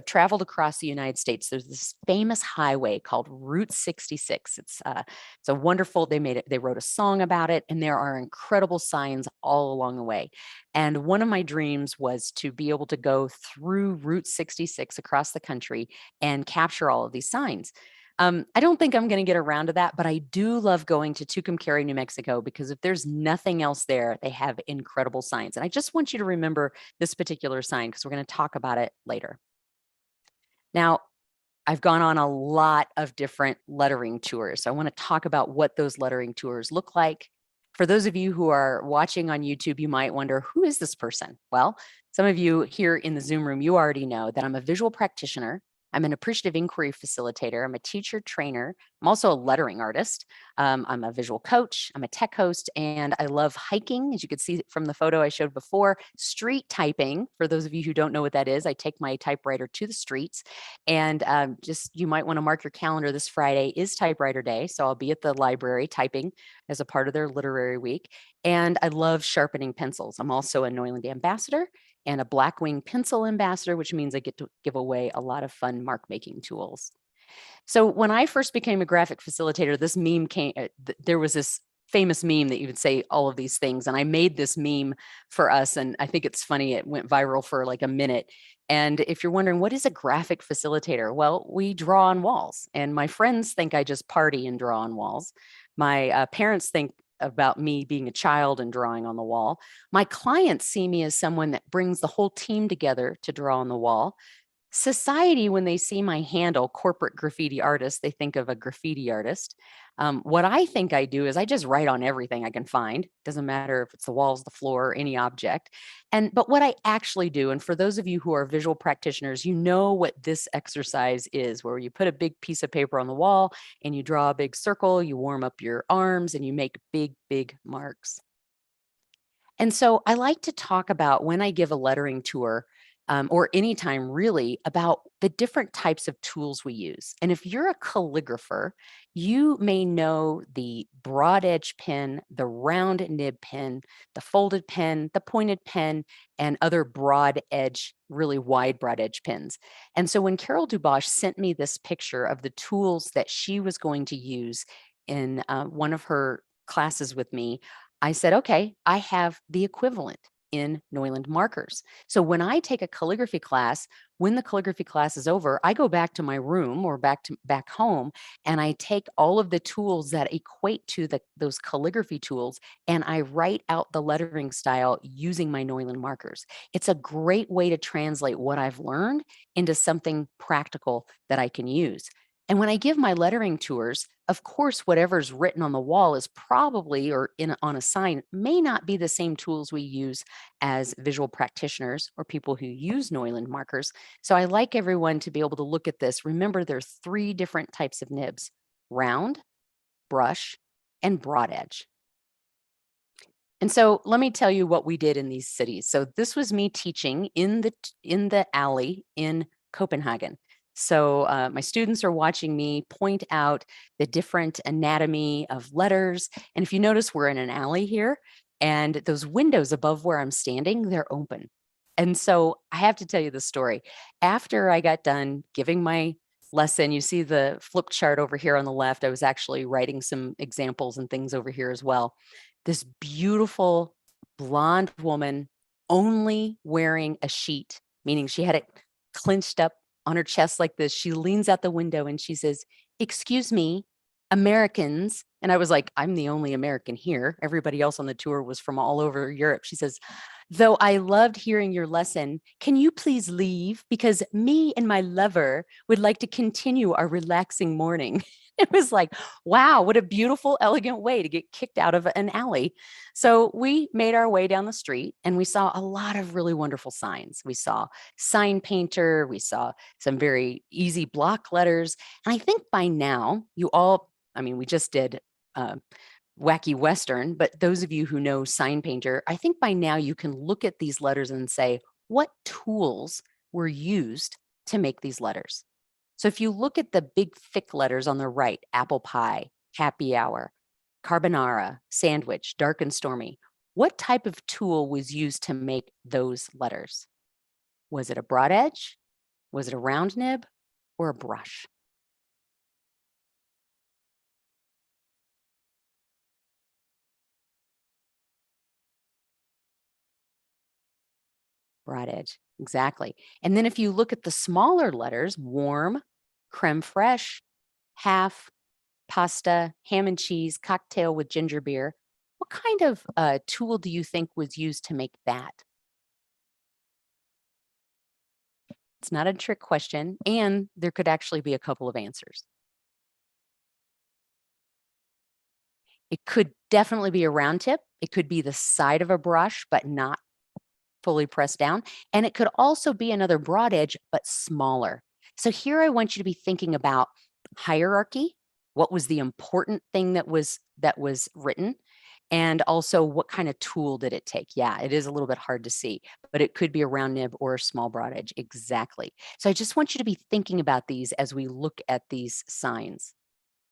traveled across the United States, there's this famous highway called Route 66. It's a wonderful, they wrote a song about it, and there are incredible signs all along the way. And one of my dreams was to be able to go through Route 66 across the country and capture all of these signs. I don't think I'm going to get around to that, but I do love going to Tucumcari, New Mexico, because if there's nothing else there, they have incredible signs. And I just want you to remember this particular sign because we're going to talk about it later. Now, I've gone on a lot of different lettering tours. So I want to talk about what those lettering tours look like. For those of you who are watching on YouTube, you might wonder, who is this person? Well, some of you here in the Zoom room, you already know that I'm a visual practitioner. I'm an appreciative inquiry facilitator. I'm a teacher trainer. I'm also a lettering artist. I'm a visual coach. I'm a tech host, and I love hiking. As you could see from the photo I showed before, street typing. For those of you who don't know what that is, I take my typewriter to the streets, and just you might want to mark your calendar. This Friday is typewriter day, so I'll be at the library typing as a part of their literary week. And I love sharpening pencils. I'm also a Neuland ambassador and a Blackwing pencil ambassador, which means I get to give away a lot of fun mark making tools. So when I first became a graphic facilitator, this meme came, there was this famous meme that you would say all of these things. And I made this meme for us. And I think it's funny, it went viral for like a minute. And if you're wondering, what is a graphic facilitator? Well, we draw on walls. And my friends think I just party and draw on walls. My parents think about me being a child and drawing on the wall. My clients see me as someone that brings the whole team together to draw on the wall. Society, when they see my handle, corporate graffiti artist, they think of a graffiti artist. What I think I do is I just write on everything I can find. Doesn't matter if it's the walls, the floor, or any object. But what I actually do, and for those of you who are visual practitioners, you know what this exercise is, where you put a big piece of paper on the wall and you draw a big circle, you warm up your arms, and you make big, big marks. And so I like to talk about when I give a lettering tour, or anytime really, about the different types of tools we use. And if you're a calligrapher, you may know the broad edge pen, the round nib pen, the folded pen, the pointed pen, and other broad edge, really wide broad edge pens. And so when Carol Dubois sent me this picture of the tools that she was going to use in one of her classes with me, I said, okay, I have the equivalent. in Neuland markers. So when I take a calligraphy class, when the calligraphy class is over, I go back to my room or back home, and I take all of the tools that equate to those calligraphy tools, and I write out the lettering style using my Neuland markers. It's a great way to translate what I've learned into something practical that I can use. And when I give my lettering tours, of course, whatever's written on the wall is probably, or on a sign, may not be the same tools we use as visual practitioners or people who use Neuland markers. So I like everyone to be able to look at this. Remember, there's 3 different types of nibs: round, brush, and broad edge. And so let me tell you what we did in these cities. So this was me teaching in the alley in Copenhagen. So my students are watching me point out the different anatomy of letters. And if you notice, we're in an alley here, and those windows above where I'm standing, they're open. And so I have to tell you the story. After I got done giving my lesson, you see the flip chart over here on the left. I was actually writing some examples and things over here as well. This beautiful blonde woman, only wearing a sheet, meaning she had it clinched up on her chest like this. She leans out the window and she says, "Excuse me, Americans." And I was like, I'm the only American here. Everybody else on the tour was from all over Europe. She says, "Though I loved hearing your lesson, can you please leave? Because me and my lover would like to continue our relaxing morning." It was like, wow, what a beautiful, elegant way to get kicked out of an alley. So we made our way down the street and we saw a lot of really wonderful signs. We saw sign painter, we saw some very easy block letters. And I think by now you all, we just did Wacky Western, but those of you who know sign painter, I think by now you can look at these letters and say, what tools were used to make these letters? So if you look at the big thick letters on the right, apple pie, happy hour, carbonara, sandwich, dark and stormy, what type of tool was used to make those letters? Was it a broad edge? Was it a round nib or a brush? Broad edge, exactly. And then if you look at the smaller letters, warm, creme fraiche, half, pasta, ham and cheese, cocktail with ginger beer, what kind of tool do you think was used to make that? It's not a trick question, and there could actually be a couple of answers. It could definitely be a round tip. It could be the side of a brush, but not fully pressed down. And it could also be another broad edge, but smaller. So here I want you to be thinking about hierarchy. What was the important thing that was written? And also, what kind of tool did it take? Yeah, it is a little bit hard to see, but it could be a round nib or a small broad edge. Exactly. So I just want you to be thinking about these as we look at these signs.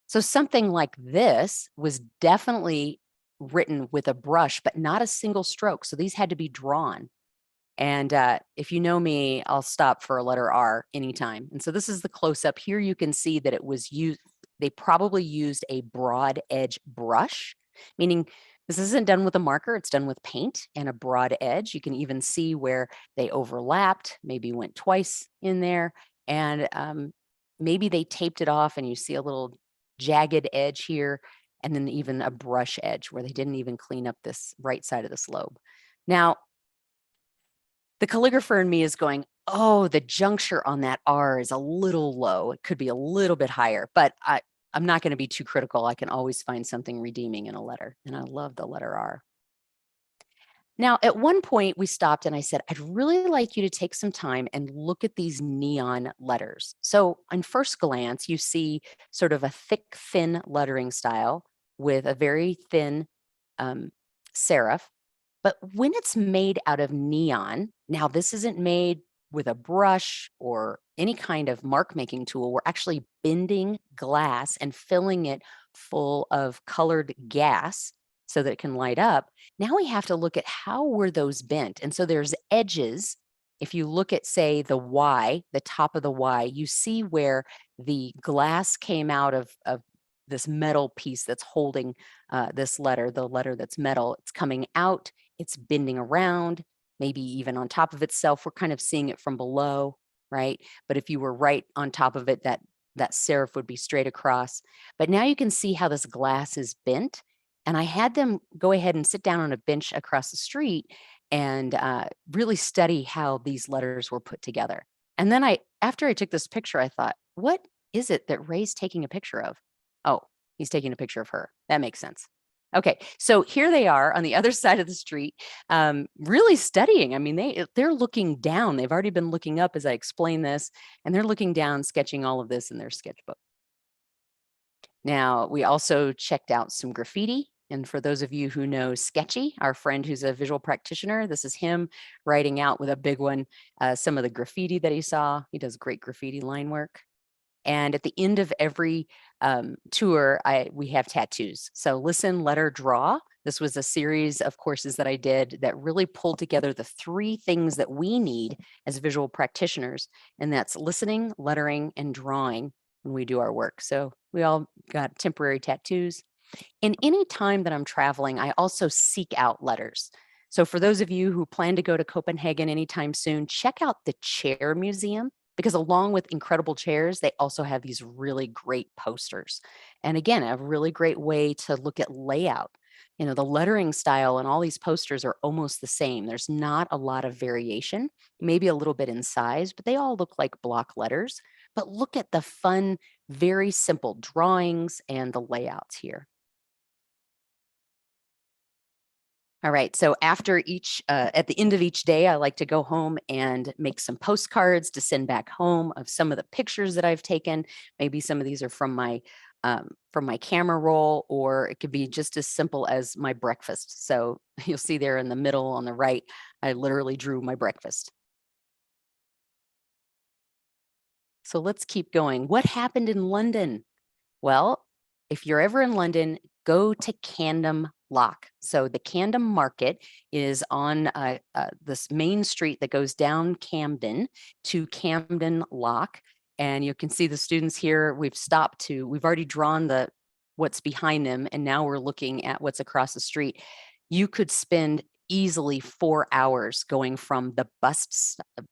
So something like this was definitely written with a brush, but not a single stroke. So these had to be drawn. And if you know me, I'll stop for a letter R anytime. And so this is the close up. Here you can see that it was used, they probably used a broad edge brush, meaning this isn't done with a marker, it's done with paint and a broad edge. You can even see where they overlapped, maybe went twice in there, and maybe they taped it off and you see a little jagged edge here, and then even a brush edge where they didn't even clean up this right side of this lobe. Now, the calligrapher in me is going, oh, the juncture on that R is a little low. It could be a little bit higher, but I'm not going to be too critical. I can always find something redeeming in a letter, and I love the letter R. Now, at one point we stopped and I said, I'd really like you to take some time and look at these neon letters. So on first glance, you see sort of a thick, thin lettering style with a very thin serif. But when it's made out of neon, now this isn't made with a brush or any kind of mark making tool. We're actually bending glass and filling it full of colored gas so that it can light up. Now we have to look at how were those bent. And so there's edges. If you look at, say, the Y, the top of the Y, you see where the glass came out of this metal piece that's holding this letter, the letter that's metal. It's coming out it's bending around, maybe even on top of itself. We're kind of seeing it from below, right? But if you were right on top of it, that serif would be straight across. But now you can see how this glass is bent. And I had them go ahead and sit down on a bench across the street and really study how these letters were put together. And then after I took this picture, I thought, what is it that Ray's taking a picture of? Oh, he's taking a picture of her. That makes sense. Okay, so here they are on the other side of the street, really studying. I mean, they're looking down. They've already been looking up as I explain this, and they're looking down, sketching all of this in their sketchbook. Now, we also checked out some graffiti. And for those of you who know Sketchy, our friend who's a visual practitioner, this is him writing out with a big one some of the graffiti that he saw. He does great graffiti line work. And at the end of every tour, we have tattoos. So listen, letter, draw. This was a series of courses that I did that really pulled together the 3 things that we need as visual practitioners. And that's listening, lettering, and drawing when we do our work. So we all got temporary tattoos. And any time that I'm traveling, I also seek out letters. So for those of you who plan to go to Copenhagen anytime soon, check out the Chair Museum, because along with incredible chairs, they also have these really great posters. And again, a really great way to look at layout. You know, the lettering style and all these posters are almost the same. There's not a lot of variation, maybe a little bit in size, but they all look like block letters. But look at the fun, very simple drawings and the layouts here. All right, so after at the end of each day, I like to go home and make some postcards to send back home of some of the pictures that I've taken. Maybe some of these are from my camera roll, or it could be just as simple as my breakfast. So you'll see there in the middle on the right, I literally drew my breakfast. So let's keep going. What happened in London? Well, if you're ever in London, go to Camden Lock. So the Camden Market is on this main street that goes down Camden to Camden Lock. And you can see the students here. We've already drawn what's behind them, and now we're looking at what's across the street. You could spend easily 4 hours going from the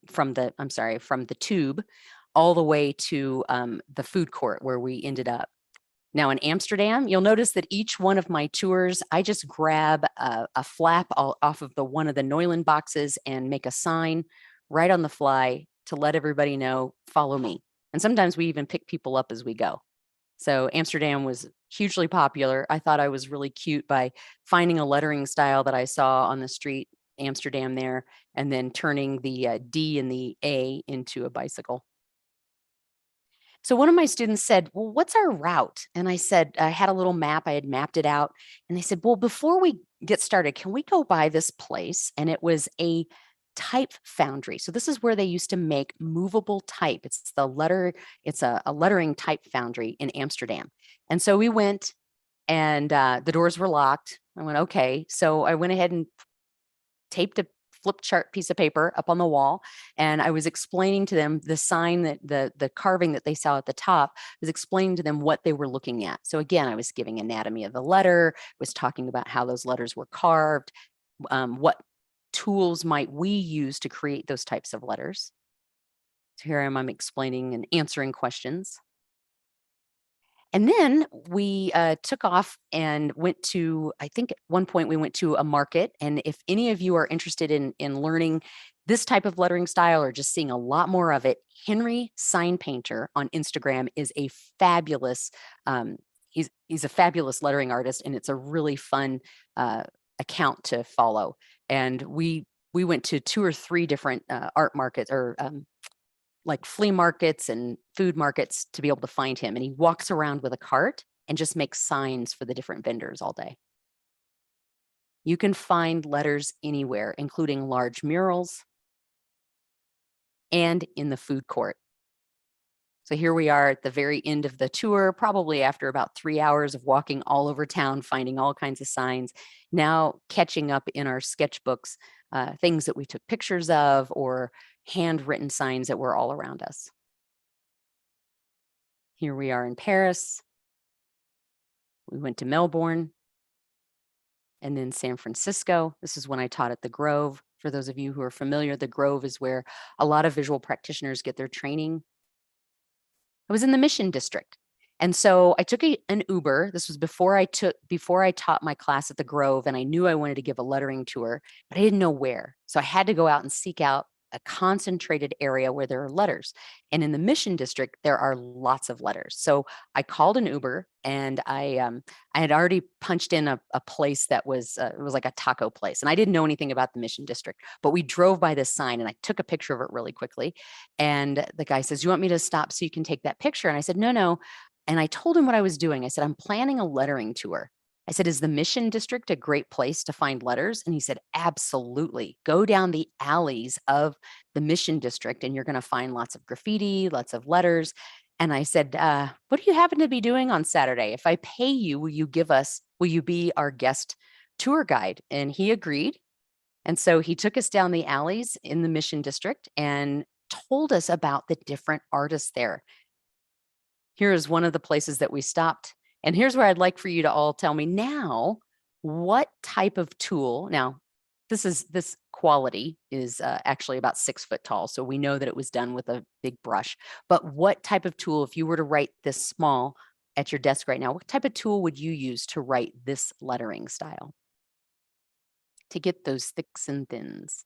from the tube all the way to the food court where we ended up. Now in Amsterdam, you'll notice that each one of my tours, I just grab a flap off of one of the Neuland boxes and make a sign right on the fly to let everybody know, follow me. And sometimes we even pick people up as we go. So Amsterdam was hugely popular. I thought I was really cute by finding a lettering style that I saw on the street, Amsterdam there, and then turning the D and the A into a bicycle. So one of my students said, well, what's our route? And I said, I had a little map, I had mapped it out. And they said, well, before we get started, can we go by this place? And it was a type foundry. So this is where they used to make movable type. It's a lettering type foundry in Amsterdam. And so we went, and the doors were locked. I went, okay. So I went ahead and taped a flip chart piece of paper up on the wall, and I was explaining to them the sign that the carving that they saw at the top, was explaining to them what they were looking at. So again, I was giving anatomy of the letter, was talking about how those letters were carved, what tools might we use to create those types of letters. So here I'm explaining and answering questions. And then we took off and went to, I think at one point we went to a market. And if any of you are interested in learning this type of lettering style or just seeing a lot more of it, Henry Sign Painter on Instagram is a fabulous, he's a fabulous lettering artist, and it's a really fun account to follow. And we went to 2 or 3 different art markets, or like flea markets and food markets, to be able to find him. And he walks around with a cart and just makes signs for the different vendors all day. You can find letters anywhere, including large murals and in the food court. So here we are at the very end of the tour, probably after about 3 hours of walking all over town, finding all kinds of signs, now catching up in our sketchbooks, things that we took pictures of, or handwritten signs that were all around us. Here we are in Paris. We went to Melbourne. and then San Francisco. This is when I taught at the Grove. For those of you who are familiar, the Grove is where a lot of visual practitioners get their training. I was in the Mission District. And so I took an Uber. This was before I taught my class at the Grove, and I knew I wanted to give a lettering tour, but I didn't know where. So I had to go out and seek out a concentrated area where there are letters. And in the Mission District, there are lots of letters. So I called an Uber, and I had already punched in a place that was it was like a taco place, and I didn't know anything about the Mission District, but we drove by this sign, and I took a picture of it really quickly. And the guy says, "You want me to stop so you can take that picture?" And I said, "No." And I told him what I was doing. I said, "I'm planning a lettering tour." I said, "Is the Mission District a great place to find letters?" And he said, "Absolutely. Go down the alleys of the Mission District and you're going to find lots of graffiti, lots of letters." And I said, "What do you happen to be doing on Saturday? If I pay you, will you be our guest tour guide?" And he agreed. And so he took us down the alleys in the Mission District and told us about the different artists there. Here is one of the places that we stopped. And here's where I'd like for you to all tell me now, what type of tool. Now, this quality is actually about 6 foot tall. So we know that it was done with a big brush. But what type of tool, if you were to write this small at your desk right now, what type of tool would you use to write this lettering style? To get those thicks and thins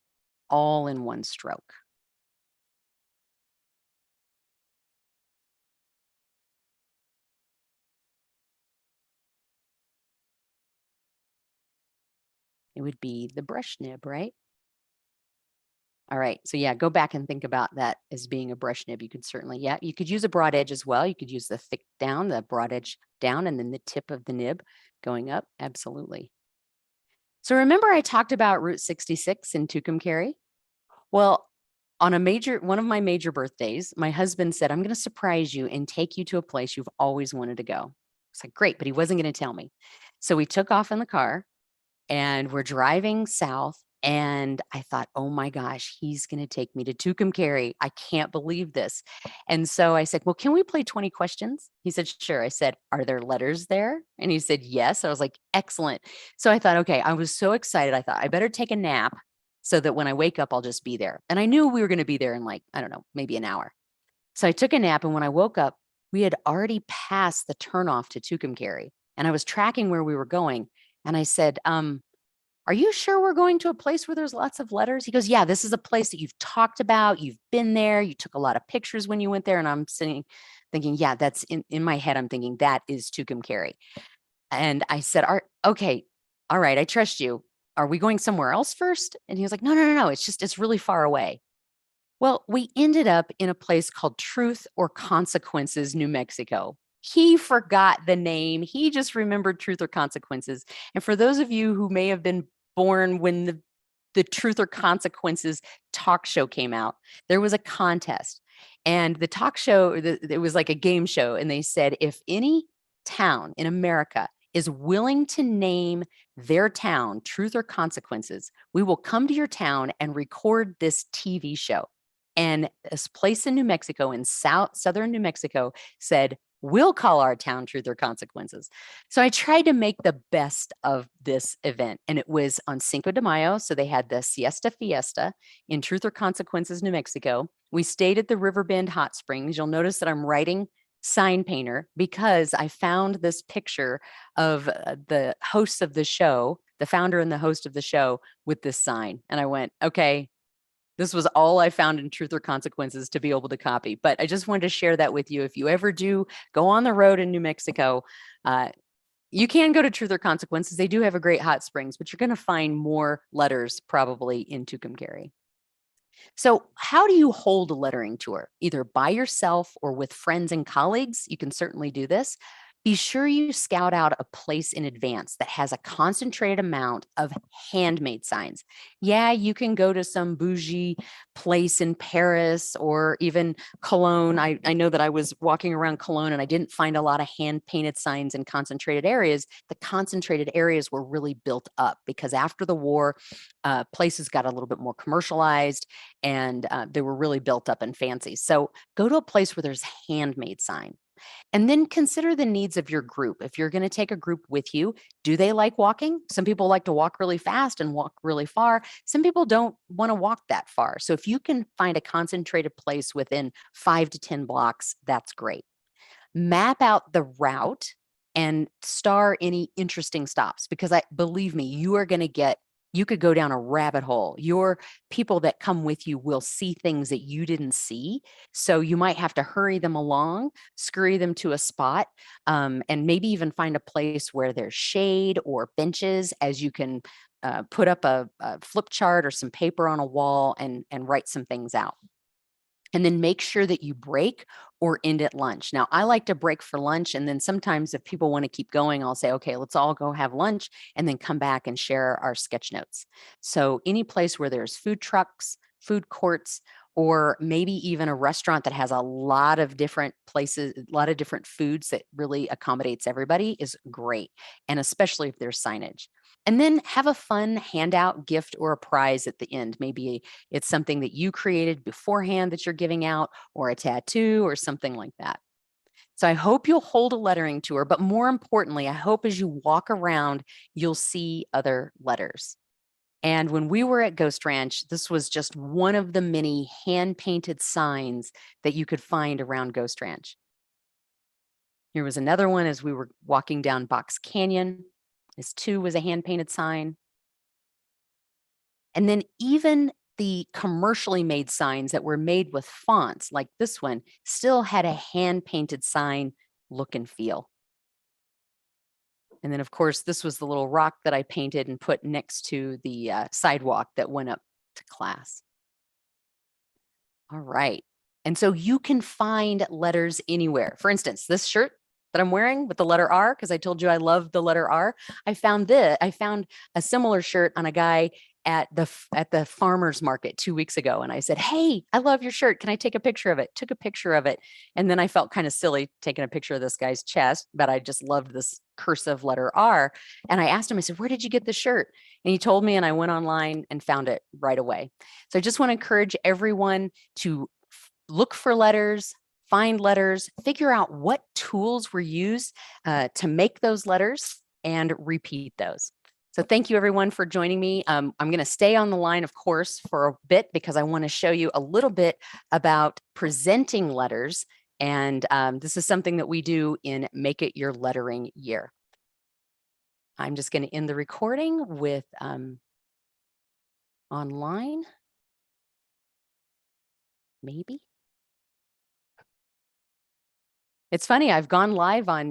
all in one stroke. It would be the brush nib, right? All right. So yeah, go back and think about that as being a brush nib. You could certainly, yeah, you could use a broad edge as well. You could use the thick down, the broad edge down, and then the tip of the nib going up. Absolutely. So remember I talked about Route 66 in Tucumcari? Well, on one of my major birthdays, my husband said, "I'm going to surprise you and take you to a place you've always wanted to go." It's like, great, but he wasn't going to tell me. So we took off in the car and we're driving south. And I thought, oh my gosh, he's going to take me to Tucumcari. I can't believe this. And so I said, "Well, can we play 20 questions?" He said, "Sure." I said, "Are there letters there?" And he said, "Yes." I was like, excellent. So I thought, okay, I was so excited. I thought I better take a nap so that when I wake up, I'll just be there. And I knew we were going to be there in like, I don't know, maybe an hour. So I took a nap. And when I woke up, we had already passed the turnoff to Tucumcari. And I was tracking where we were going. And I said, "Are you sure we're going to a place where there's lots of letters?" He goes, "Yeah, this is a place that you've talked about. You've been there. You took a lot of pictures when you went there." And I'm sitting thinking, yeah, that's in my head. I'm thinking that is Tucumcari. And I said, "Okay, all right, I trust you. Are we going somewhere else first?" And he was like, No. It's really far away." Well, we ended up in a place called Truth or Consequences, New Mexico. He forgot the name. He just remembered Truth or Consequences. And for those of you who may have been born when the Truth or Consequences talk show came out, there was a contest. And the talk show, it was like a game show. And they said, if any town in America is willing to name their town Truth or Consequences, we will come to your town and record this TV show. And this place in New Mexico, in southern New Mexico, said, "We'll call our town Truth or Consequences." So I tried to make the best of this event. And it was on Cinco de Mayo. So they had the Siesta Fiesta in Truth or Consequences, New Mexico. We stayed at the Riverbend Hot Springs. You'll notice that I'm writing sign painter because I found this picture of the hosts of the show, the founder and the host of the show, with this sign. And I went, okay, this was all I found in Truth or Consequences to be able to copy. But I just wanted to share that with you. If you ever do go on the road in New Mexico, you can go to Truth or Consequences. They do have a great hot springs, but you're going to find more letters probably in Tucumcari. So how do you hold a lettering tour? Either by yourself or with friends and colleagues. You can certainly do this. Be sure you scout out a place in advance that has a concentrated amount of handmade signs. Yeah, you can go to some bougie place in Paris or even Cologne. I know that I was walking around Cologne and I didn't find a lot of hand painted signs in concentrated areas. The concentrated areas were really built up because after the war, places got a little bit more commercialized and they were really built up and fancy. So go to a place where there's handmade sign. And then consider the needs of your group. If you're going to take a group with you, do they like walking? Some people like to walk really fast and walk really far. Some people don't want to walk that far. So if you can find a concentrated place within 5 to 10 blocks, that's great. Map out the route and star any interesting stops, because believe me, you could go down a rabbit hole. Your people that come with you will see things that you didn't see. So you might have to hurry them along, scurry them to a spot, and maybe even find a place where there's shade or benches, as you can put up a flip chart or some paper on a wall and write some things out. And then make sure that you break or end at lunch. Now, I like to break for lunch. And then sometimes if people want to keep going, I'll say, okay, let's all go have lunch and then come back and share our sketch notes. So any place where there's food trucks, food courts, or maybe even a restaurant that has a lot of different places, a lot of different foods that really accommodates everybody is great. And especially if there's signage. And then have a fun handout, gift, or a prize at the end. Maybe it's something that you created beforehand that you're giving out, or a tattoo or something like that. So I hope you'll hold a lettering tour, but more importantly, I hope as you walk around, you'll see other letters. And when we were at Ghost Ranch, this was just one of the many hand-painted signs that you could find around Ghost Ranch. Here was another one as we were walking down Box Canyon. This too was a hand-painted sign. And then even the commercially made signs that were made with fonts like this one still had a hand-painted sign look and feel. And then of course, this was the little rock that I painted and put next to the sidewalk that went up to class. All right. And so you can find letters anywhere. For instance, this shirt that I'm wearing with the letter R, because I told you I love the letter R. I found a similar shirt on a guy at the farmer's market 2 weeks ago. And I said, hey, I love your shirt. Can I take a picture of it? Took a picture of it. And then I felt kind of silly taking a picture of this guy's chest, but I just loved this cursive letter R. And I asked him, I said, where did you get the shirt? And he told me, and I went online and found it right away. So I just want to encourage everyone to look for letters, find letters, figure out what tools were used to make those letters, and repeat those. So thank you everyone for joining me. I'm going to stay on the line, of course, for a bit because I want to show you a little bit about presenting letters. And this is something that we do in Make It Your Lettering Year. I'm just going to end the recording with online. Maybe. It's funny, I've gone live on